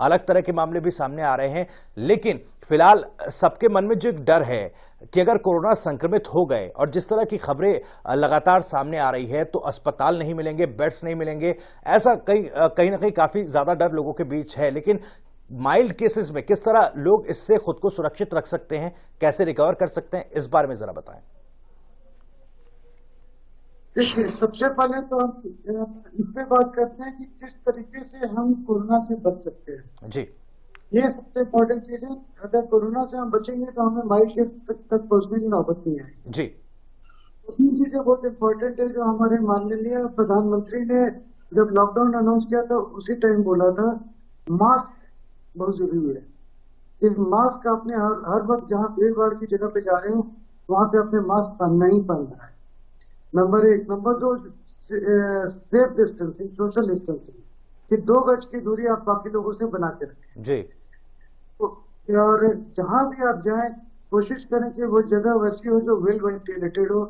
Speaker 1: अलग तरह के मामले भी सामने आ रहे हैं, लेकिन फिलहाल सबके मन में जो एक डर है कि अगर कोरोना संक्रमित हो गए और जिस तरह की खबरें लगातार सामने आ रही है तो अस्पताल नहीं मिलेंगे, बेड्स नहीं मिलेंगे, ऐसा कहीं ना कहीं काफी ज्यादा डर लोगों के बीच है। लेकिन माइल्ड केसेस में किस तरह लोग इससे खुद को सुरक्षित रख सकते हैं, कैसे रिकवर कर सकते हैं, इस बारे में जरा बताएं।
Speaker 3: देखिए, सबसे पहले तो हम इस पे बात करते हैं कि किस तरीके से हम कोरोना से बच सकते हैं।
Speaker 1: जी,
Speaker 3: ये सबसे इम्पोर्टेंट चीज है। अगर कोरोना से हम बचेंगे तो हमें माइल्ड केस तक पहुंचने की नौबत नहीं आएगी।
Speaker 1: जी,
Speaker 3: तीन चीजें बहुत इम्पोर्टेंट है जो हमारे माननीय प्रधानमंत्री ने जब लॉकडाउन अनाउंस किया था उसी टाइम बोला था, मास्क बहुत जरूरी है। इस मास्क आपने हर वक्त जहाँ भीड़ भाड़ की जगह पे जा रहे हो वहां पे अपने मास्क पहनना ही पहनना है, number 1। Number 2, safe distancing, social distancing, कि 2 गज की दूरी आप बाकी लोगों से बना के रखें।
Speaker 1: जी।
Speaker 3: और जहां भी आप जाएं कोशिश करें कि वो जगह वैसी हो जो वेल वेंटिलेटेड हो।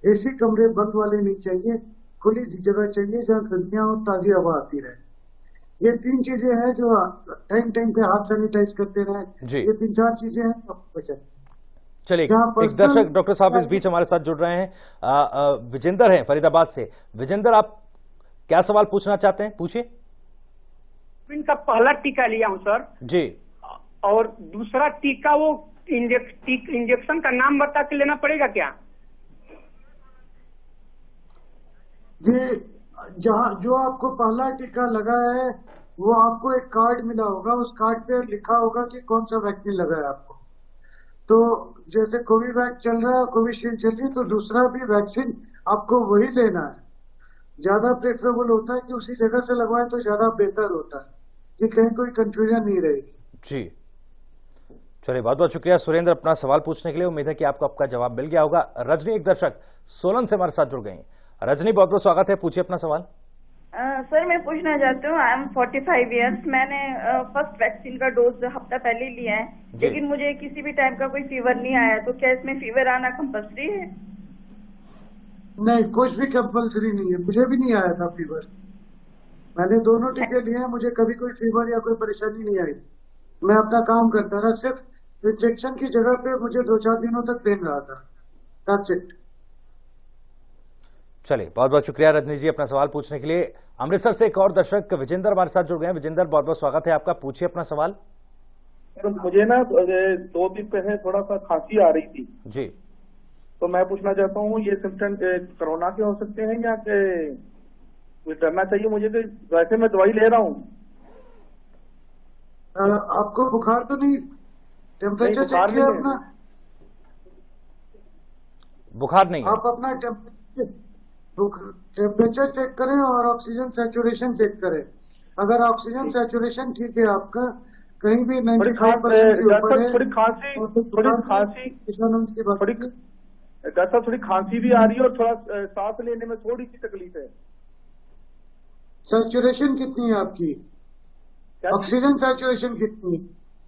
Speaker 3: एसी कमरे बंद वाले नहीं चाहिए, खुली जगह चाहिए जहाँ खिड़कियां हो, ताजी हवा आती रहे। ये 3 चीजें हैं जो टाइम पे हाथ सैनिटाइज करते रहे। ये 3-4 चीजें हैं तो बचें।
Speaker 1: चलिए, एक दर्शक डॉक्टर साहब इस बीच हमारे साथ जुड़ रहे हैं। विजेंद्र हैं फरीदाबाद से। विजेंद्र, आप क्या सवाल पूछना चाहते हैं, पूछिए।
Speaker 14: इनका पहला टीका लिया हूं सर
Speaker 1: जी, और
Speaker 14: दूसरा टीका वो इंजेक्शन का नाम बता के लेना पड़ेगा क्या?
Speaker 3: जी, जहाँ जो आपको पहला टीका लगा है वो आपको एक कार्ड मिला होगा, उस कार्ड पे लिखा होगा कि कौन सा वैक्सीन लगा है आपको। तो जैसे कोविवैक्स चल रहा है, कोविशील्ड चल रही है, तो दूसरा भी वैक्सीन आपको वही लेना है। ज्यादा प्रेफरेबल होता है कि उसी जगह से लगवाएं तो ज्यादा बेहतर होता है। कि कहीं कोई कंफ्यूजन नहीं रहेगी।
Speaker 1: जी चलिए, बहुत बहुत शुक्रिया सुरेंद्र अपना सवाल पूछने के लिए। उम्मीद है कि आपको आपका जवाब मिल गया होगा। रजनी, एक दर्शक सोलन से हमारे साथ जुड़ गई। रजनी, बहुत बहुत स्वागत है, पूछिए अपना सवाल।
Speaker 15: सर मैं पूछना चाहती हूँ, आई एम 45 ईयर्स, मैंने फर्स्ट वैक्सीन का डोज हफ्ता पहले लिया है, लेकिन मुझे किसी भी टाइप का कोई फीवर नहीं आया, तो क्या इसमें फीवर आना कंपल्सरी है?
Speaker 3: नहीं, कुछ भी कंपल्सरी नहीं है, मुझे भी नहीं आया था फीवर। मैंने दोनों टीके लिए हैं, मुझे कभी कोई फीवर या कोई परेशानी नहीं आई। मैं अपना काम करता रहा, सिर्फ इंजेक्शन की जगह पे मुझे 2-4 दिनों तक पेन रहा था। That's it.
Speaker 1: चलिए, बहुत बहुत शुक्रिया रजनी जी अपना सवाल पूछने के लिए। अमृतसर से एक और दर्शक विजेंद्र हमारे साथ जुड़ गए हैं। विजेंद्र, बहुत बहुत स्वागत है आपका, पूछिए अपना सवाल।
Speaker 12: मुझे ना 2 दिन पहले थोड़ा सा खांसी आ रही थी
Speaker 1: जी,
Speaker 12: तो मैं पूछना चाहता हूँ ये सिम्टम कोरोना के हो सकते हैं या डरना चाहिए मुझे? कि वैसे मैं दवाई ले रहा हूँ।
Speaker 3: आपको बुखार तो नहीं? टेम्परेचर चेक किया अपना?
Speaker 1: बुखार नहीं है।
Speaker 3: आप अपना टेम्परेचर चेक करें और ऑक्सीजन सैचुरेशन चेक करें। अगर ऑक्सीजन सैचुरेशन ठीक है आपका, कहीं भी 95% के ऊपर है,
Speaker 12: थोड़ी खांसी भी आ रही है और थोड़ा सांस लेने में थोड़ी सी तकलीफ है।
Speaker 3: सैचुरेशन कितनी है आपकी? ऑक्सीजन सैचुरेशन कितनी है?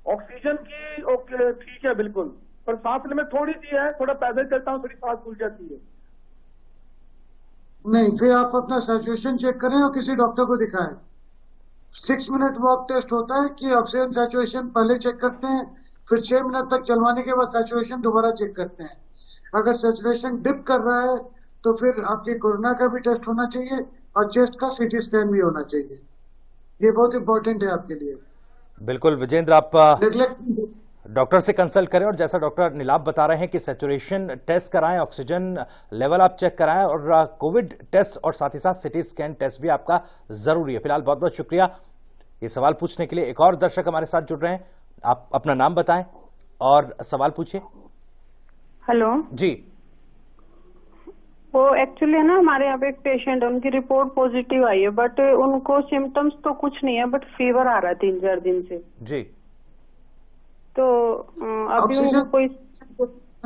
Speaker 12: ऑक्सीजन की ओके ठीक है बिल्कुल, पर सांस लेने में थोड़ी सी है, थोड़ा पैदल चलता हूँ थोड़ी सांस फूल जाती है।
Speaker 3: नहीं, फिर आप अपना सैचुरेशन चेक करें और किसी डॉक्टर को दिखाएं। 6 मिनट वॉक टेस्ट होता है कि ऑक्सीजन सैचुरेशन पहले चेक करते हैं, फिर 6 मिनट तक चलवाने के बाद सैचुरेशन दोबारा चेक करते हैं। अगर सैचुरेशन डिप कर रहा है तो फिर आपके कोरोना का भी टेस्ट होना चाहिए और चेस्ट का सीटी स्कैन भी होना चाहिए। ये बहुत इंपॉर्टेंट है आपके लिए।
Speaker 1: बिल्कुल विजेंद्र, आप डॉक्टर से कंसल्ट करें और जैसा डॉक्टर नीलाभ बता रहे हैं कि सैचुरेशन टेस्ट कराएं, ऑक्सीजन लेवल आप चेक कराएं और कोविड टेस्ट और साथ ही साथ सिटी स्कैन टेस्ट भी आपका जरूरी है। फिलहाल बहुत बहुत शुक्रिया ये सवाल पूछने के लिए। एक और दर्शक हमारे साथ जुड़ रहे हैं, आप अपना नाम बताएं और सवाल पूछिए।
Speaker 16: हेलो
Speaker 1: जी,
Speaker 16: वो एक्चुअली है ना हमारे यहाँ पे एक पेशेंट है, उनकी रिपोर्ट पॉजिटिव आई है, बट उनको सिम्टम्स तो कुछ नहीं है, बट फीवर आ रहा है 3-4 दिन से जी। तो अभी उनको कोई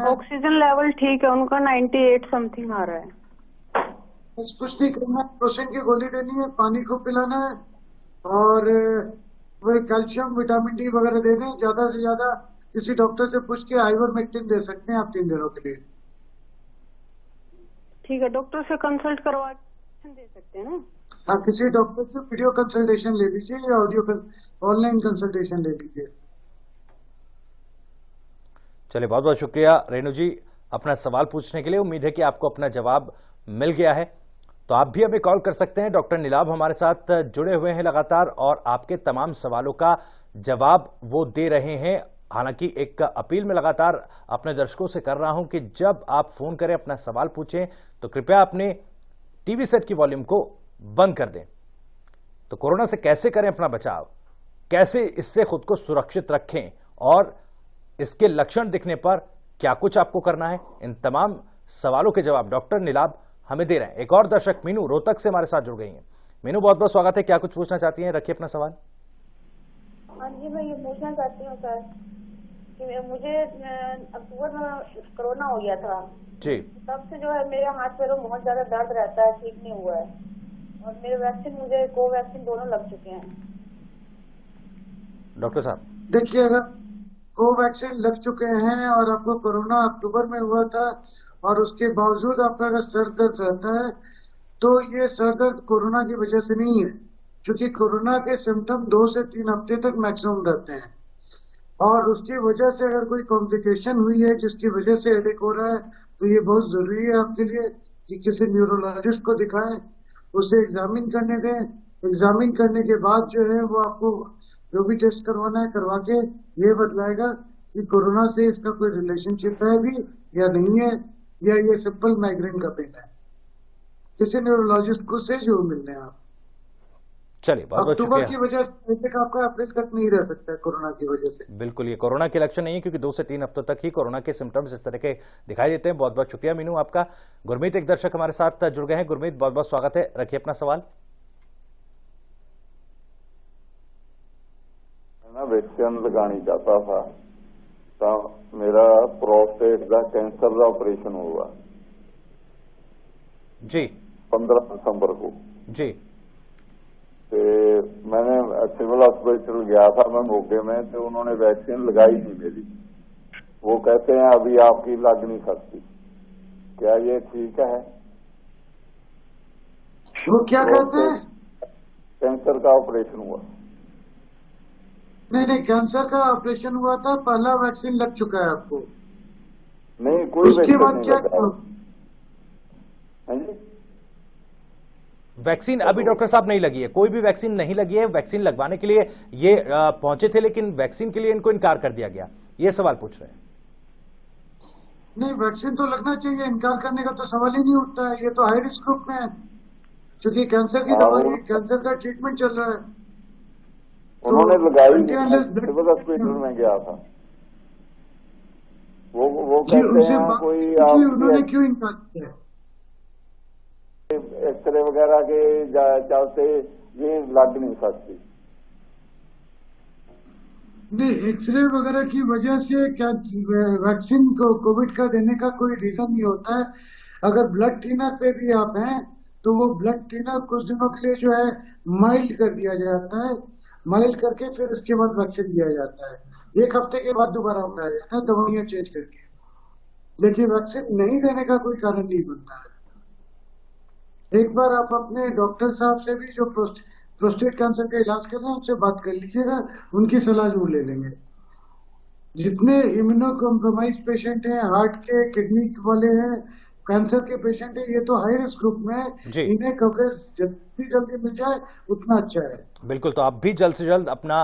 Speaker 16: ऑक्सीजन लेवल ठीक है, उनका 98 समथिंग आ रहा है।
Speaker 3: कुछ नहीं करना, प्रोटीन की गोली देनी है, पानी को पिलाना है और वही कैल्शियम विटामिन डी वगैरह दे दें। ज्यादा से ज्यादा किसी डॉक्टर से पूछ के आइवरमेक्टिन दे सकते हैं आप 3 दिनों के लिए।
Speaker 16: ठीक है, डॉक्टर से कंसल्ट करवा दे सकते हैं ना?
Speaker 3: हाँ, किसी डॉक्टर से वीडियो कंसल्टेशन ले लीजिए या ऑडियो ऑनलाइन कंसल्टेशन ले लीजिए।
Speaker 1: चलिए, बहुत बहुत शुक्रिया रेणु जी अपना सवाल पूछने के लिए। उम्मीद है कि आपको अपना जवाब मिल गया है। तो आप भी हमें कॉल कर सकते हैं। डॉक्टर नीलाभ हमारे साथ जुड़े हुए हैं लगातार और आपके तमाम सवालों का जवाब वो दे रहे हैं। हालांकि एक अपील में लगातार अपने दर्शकों से कर रहा हूं कि जब आप फोन करें, अपना सवाल पूछें, तो कृपया अपने टीवी सेट की वॉल्यूम को बंद कर दें। तो कोरोना से कैसे करें अपना बचाव, कैसे इससे खुद को सुरक्षित रखें और इसके लक्षण दिखने पर क्या कुछ आपको करना है, इन तमाम सवालों के जवाब डॉक्टर नीलाभ हमें दे रहे हैं। एक और दर्शक मीनू रोहतक से हमारे साथ जुड़ गई हैं। मीनू, बहुत बहुत स्वागत है, क्या कुछ पूछना चाहती हैं? रखिए अपना सवाल।
Speaker 17: हाँ जी, मैं ये पूछना चाहती हूँ सर कि मुझे अक्टूबर में कोरोना हो गया था जी। तब से जो है मेरे हाथ पैरों में बहुत ज्यादा दर्द रहता है, ठीक नहीं हुआ है और मेरे वैक्सीन, मुझे कोवैक्सीन दोनों लग चुके हैं।
Speaker 1: डॉक्टर साहब
Speaker 3: देखिए, अगर कोवैक्सीन लग चुके हैं और आपको कोरोना अक्टूबर में हुआ था और उसके बावजूद आपका अगर सर दर्द रहता है तो ये सर दर्द कोरोना की वजह से नहीं है, क्योंकि कोरोना के सिम्टम 2 से 3 हफ्ते तक मैक्सिमम रहते हैं और उसकी वजह से अगर कोई कॉम्प्लिकेशन हुई है जिसकी वजह से हेडेक हो रहा है तो ये बहुत जरूरी है आपके लिए कि किसी न्यूरोलॉजिस्ट को दिखाएं, उसे एग्जामिन करने दें। एग्जामिन करने के बाद जो है वो आपको जो भी टेस्ट करवाना है करवा के ये बतलाएगा कि कोरोना से इसका कोई रिलेशनशिप है भी या नहीं है, या ये सिंपल माइग्रेन का पेन है। किसी न्यूरोलॉजिस्ट को से जो मिलने आप।
Speaker 1: चलिए, बहुत बहुत शुक्रिया।
Speaker 3: अक्टूबर की वजह से आपका अप्रैल तक नहीं रह सकता है कोरोना की वजह से।
Speaker 1: बिल्कुल, ये कोरोना के लक्षण नहीं है क्योंकि 2 से 3 हफ्तों तक ही कोरोना के सिम्टम्स इस तरह के दिखाई देते हैं। बहुत बहुत शुक्रिया मीनू आपका। गुरमीत एक दर्शक हमारे साथ जुड़ गए हैं। गुरमीत, बहुत बहुत स्वागत है, रखिए अपना सवाल।
Speaker 18: ना वैक्सीन लगानी चाहता था, तो मेरा प्रोस्टेट का कैंसर का ऑपरेशन हुआ
Speaker 1: जी
Speaker 18: 15 दिसंबर को
Speaker 1: जी।
Speaker 18: तो मैंने सिविल हॉस्पिटल गया था मैं मोगे में, तो उन्होंने वैक्सीन लगाई नहीं मेरी। वो कहते हैं अभी आपकी लग नहीं सकती। क्या ये ठीक है?
Speaker 3: वो क्या कहते हैं?
Speaker 18: कैंसर का ऑपरेशन हुआ।
Speaker 3: नहीं, कैंसर का ऑपरेशन हुआ था, पहला वैक्सीन लग चुका है आपको?
Speaker 18: नहीं, कोई
Speaker 3: उसके बाद क्या?
Speaker 1: वैक्सीन अभी डॉक्टर साहब नहीं लगी है, कोई भी वैक्सीन नहीं लगी है। वैक्सीन लगवाने के लिए ये पहुंचे थे, लेकिन वैक्सीन के लिए इनको इनकार कर दिया गया, ये सवाल पूछ रहे हैं।
Speaker 3: नहीं, वैक्सीन तो लगना चाहिए, इनकार करने का तो सवाल ही नहीं उठता है। ये तो हाई रिस्क ग्रुप में है, क्योंकि कैंसर की दवाई, कैंसर का ट्रीटमेंट चल रहा है।
Speaker 18: उन्होंने लगाई, सिविल हॉस्पिटल में गया था। वो कहते हैं कोई
Speaker 3: उन्होंने क्यों इनकार किया?
Speaker 18: एक्सरे वगैरह के चलते ये लग नहीं सकती।
Speaker 3: नहीं, एक्सरे वगैरह की वजह से क्या वैक्सीन को कोविड का देने का कोई रीजन नहीं होता है। अगर ब्लड थिनर पे भी आप हैं तो वो ब्लड थिनर कुछ दिनों के लिए जो है माइल्ड कर दिया जाता है, माइल्ड करके फिर उसके बाद वैक्सीन दिया जाता है। 1 हफ्ते के बाद दोबारा उठाया जाता है दवाइयां चेंज करके, लेकिन वैक्सीन नहीं देने का कोई कारण नहीं बनता है। एक बार आप अपने डॉक्टर साहब से भी जो प्रोस्टेट कैंसर का इलाज कर रहे हैं उनसे बात कर लीजिएगा, उनकी सलाह जरूर ले लेंगे। जितने इम्यूनो कॉम्प्रोमाइज पेशेंट हैं, हार्ट के, किडनी वाले हैं, कैंसर के पेशेंट हैं, ये तो हाई रिस्क ग्रुप में है। इन्हें कवरेज जितनी जल्दी मिल जाए उतना अच्छा है।
Speaker 1: बिल्कुल, तो आप भी जल्द से जल्द अपना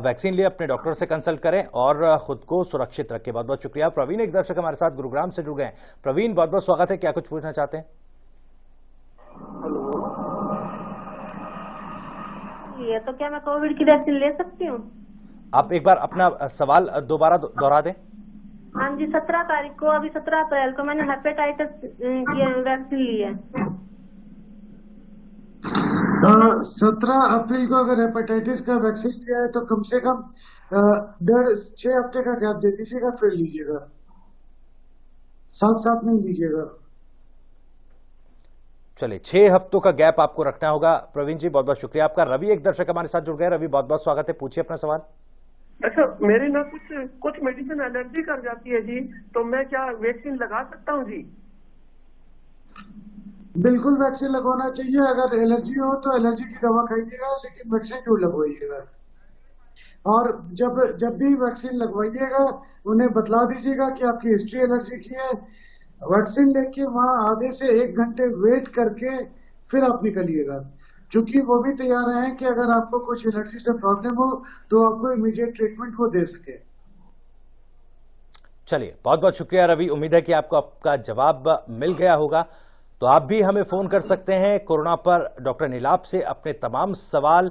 Speaker 1: वैक्सीन लिए अपने डॉक्टर से कंसल्ट करें और खुद को सुरक्षित रखें। बहुत बहुत शुक्रिया। प्रवीण एक दर्शक हमारे साथ गुरुग्राम से जुड़ गए। प्रवीण, बहुत बहुत स्वागत है। क्या कुछ पूछना चाहते हैं?
Speaker 19: ये तो क्या मैं कोविड की वैक्सीन ले सकती हूँ?
Speaker 1: आप एक बार अपना सवाल दोबारा दोहरा दें।
Speaker 19: हाँ जी, 17 तारीख को, अभी 17 अप्रैल को मैंने हेपेटाइटिस की वैक्सीन ली है।
Speaker 3: 17 अप्रैल को अगर हेपेटाइटिस का वैक्सीन लिया है तो कम से कम 6 हफ्ते का गैप दे दीजिएगा, फिर लीजिएगा, साथ नहीं लीजिएगा।
Speaker 1: चलिए, 6 हफ्तों का गैप आपको रखना होगा। प्रवीण जी, बहुत बहुत शुक्रिया आपका। रवि एक दर्शक हमारे साथ जुड़ गए। रवि, बहुत बहुत स्वागत है, पूछिए अपना सवाल।
Speaker 20: अच्छा, मेरी ना कुछ मेडिसिन एलर्जी कर जाती है जी, तो मैं क्या वैक्सीन लगा सकता हूँ जी?
Speaker 3: बिल्कुल वैक्सीन लगवाना चाहिए। अगर एलर्जी हो तो एलर्जी की दवा खाइएगा, लेकिन वैक्सीन जरूर लगवाइएगा। और जब भी वैक्सीन लगवाइएगा उन्हें बतला दीजिएगा कि आपकी हिस्ट्री एलर्जी की है। वैक्सीन लेके वहां आधे से 1 घंटे वेट करके फिर आप निकलिएगा, क्योंकि वो भी तैयार हैं कि अगर आपको कुछ एलर्जी से प्रॉब्लम हो तो आपको इमीडिएट ट्रीटमेंट वो दे सके।
Speaker 1: चलिए, बहुत बहुत शुक्रिया रवि। उम्मीद है कि आपको आपका जवाब मिल गया होगा। तो आप भी हमें फोन कर सकते हैं कोरोना पर, डॉक्टर नीलाभ से अपने तमाम सवाल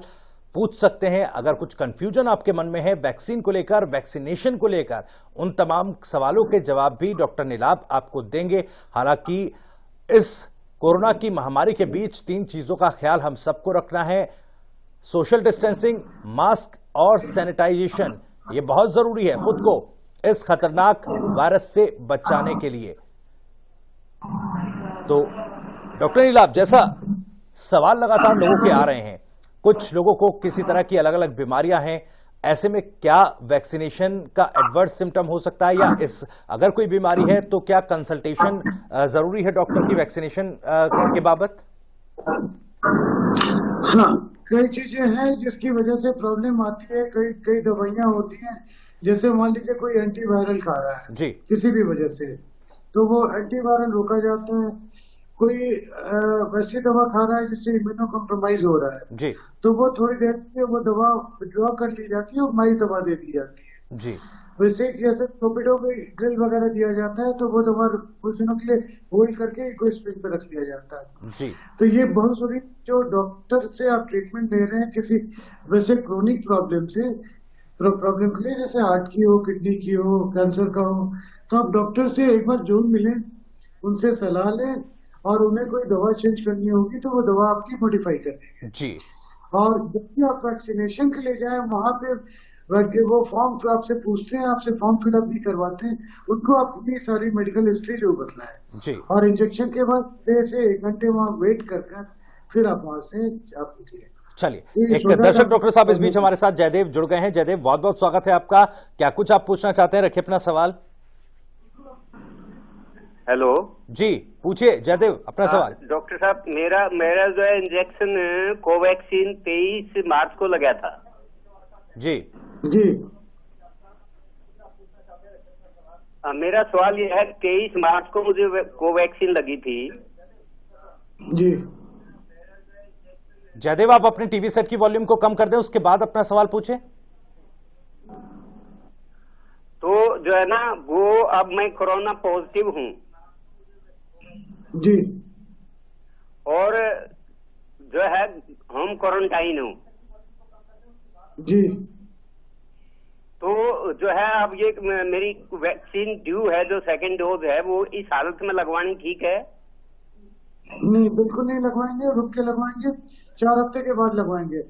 Speaker 1: पूछ सकते हैं। अगर कुछ कंफ्यूजन आपके मन में है वैक्सीन को लेकर, वैक्सीनेशन को लेकर, उन तमाम सवालों के जवाब भी डॉक्टर नीलाभ आपको देंगे। हालांकि इस कोरोना की महामारी के बीच 3 चीजों का ख्याल हम सबको रखना है। सोशल डिस्टेंसिंग, मास्क और सैनिटाइजेशन, ये बहुत जरूरी है खुद को इस खतरनाक वायरस से बचाने के लिए। तो डॉक्टर नीलाभ, जैसा सवाल लगातार लोगों के आ रहे हैं, कुछ लोगों को किसी तरह की अलग अलग बीमारियां हैं, ऐसे में क्या वैक्सीनेशन का एडवर्स सिम्टम हो सकता है, या अगर कोई बीमारी है तो क्या कंसल्टेशन जरूरी है डॉक्टर की वैक्सीनेशन के बाबत?
Speaker 3: हाँ, कई चीजें हैं जिसकी वजह से प्रॉब्लम आती है। कई दवाइयां होती हैं, जैसे मान लीजिए कोई एंटीवायरल खा रहा है
Speaker 1: जी,
Speaker 3: किसी भी वजह से, तो वो एंटीवायरल रोका जाता है। कोई वैसी दवा खा रहा है जिससे इम्यूनो कॉम्प्रोमाइज हो रहा है
Speaker 1: जी,
Speaker 3: तो वो थोड़ी देर में वो दवा विड्रॉ कर ली जाती है और नई दवा दे दी जाती है
Speaker 1: जी।
Speaker 3: वैसे जैसे टोपिडोग्रिल वगैरह दिया जाता है तो वो दवा कुछ दिनों के लिए होल्ड करके कोई स्प्रिंग पे रख लिया जाता है
Speaker 1: जी।
Speaker 3: तो ये बहुत जरूरी, जो डॉक्टर से आप ट्रीटमेंट ले रहे हैं किसी वैसे क्रोनिक प्रॉब्लम के लिए, जैसे हार्ट की हो, किडनी की हो, कैंसर का हो, तो आप डॉक्टर से एक बार जरूर मिलें, उनसे सलाह लें, और उन्हें कोई दवा चेंज करनी होगी तो वो दवा आपकी मॉडिफाई कर देंगे
Speaker 1: जी।
Speaker 3: और जब भी आप वैक्सीनेशन के लिए जाएं वहां पे वो फॉर्म आपसे पूछते हैं, आपसे फॉर्म फिलअप भी करवाते हैं, उनको अपनी सारी मेडिकल हिस्ट्री जो बतलाए और इंजेक्शन के बाद 6 से 1 घंटे वहाँ वेट कर फिर आप वहां से आप लीजिए।
Speaker 1: चलिए, एक दर्शक डॉक्टर साहब इस बीच हमारे साथ जयदेव जुड़ गए हैं। जयदेव, बहुत बहुत स्वागत है आपका। क्या कुछ आप पूछना चाहते हैं? रखिए अपना सवाल।
Speaker 21: हेलो
Speaker 1: जी, पूछिए जयदेव अपना सवाल।
Speaker 21: डॉक्टर साहब, मेरा जो है इंजेक्शन कोवैक्सीन 23 मार्च को लगा था।
Speaker 1: जी
Speaker 3: जी,
Speaker 21: मेरा सवाल यह है, 23 मार्च को मुझे कोवैक्सीन लगी थी।
Speaker 3: जी
Speaker 1: जयदेव, आप अपने टीवी सेट की वॉल्यूम को कम कर दें, उसके बाद अपना सवाल पूछें।
Speaker 21: तो जो है ना, वो अब मैं कोरोना पॉजिटिव हूँ
Speaker 3: जी,
Speaker 21: और जो है होम क्वारंटाइन हूँ
Speaker 3: जी।
Speaker 21: तो जो है अब ये मेरी वैक्सीन ड्यू है, जो सेकंड डोज है, वो इस हालत में लगवानी ठीक है?
Speaker 3: नहीं, बिल्कुल नहीं लगवाएंगे, रुक के लगवाएंगे, 4 हफ्ते के बाद लगवाएंगे।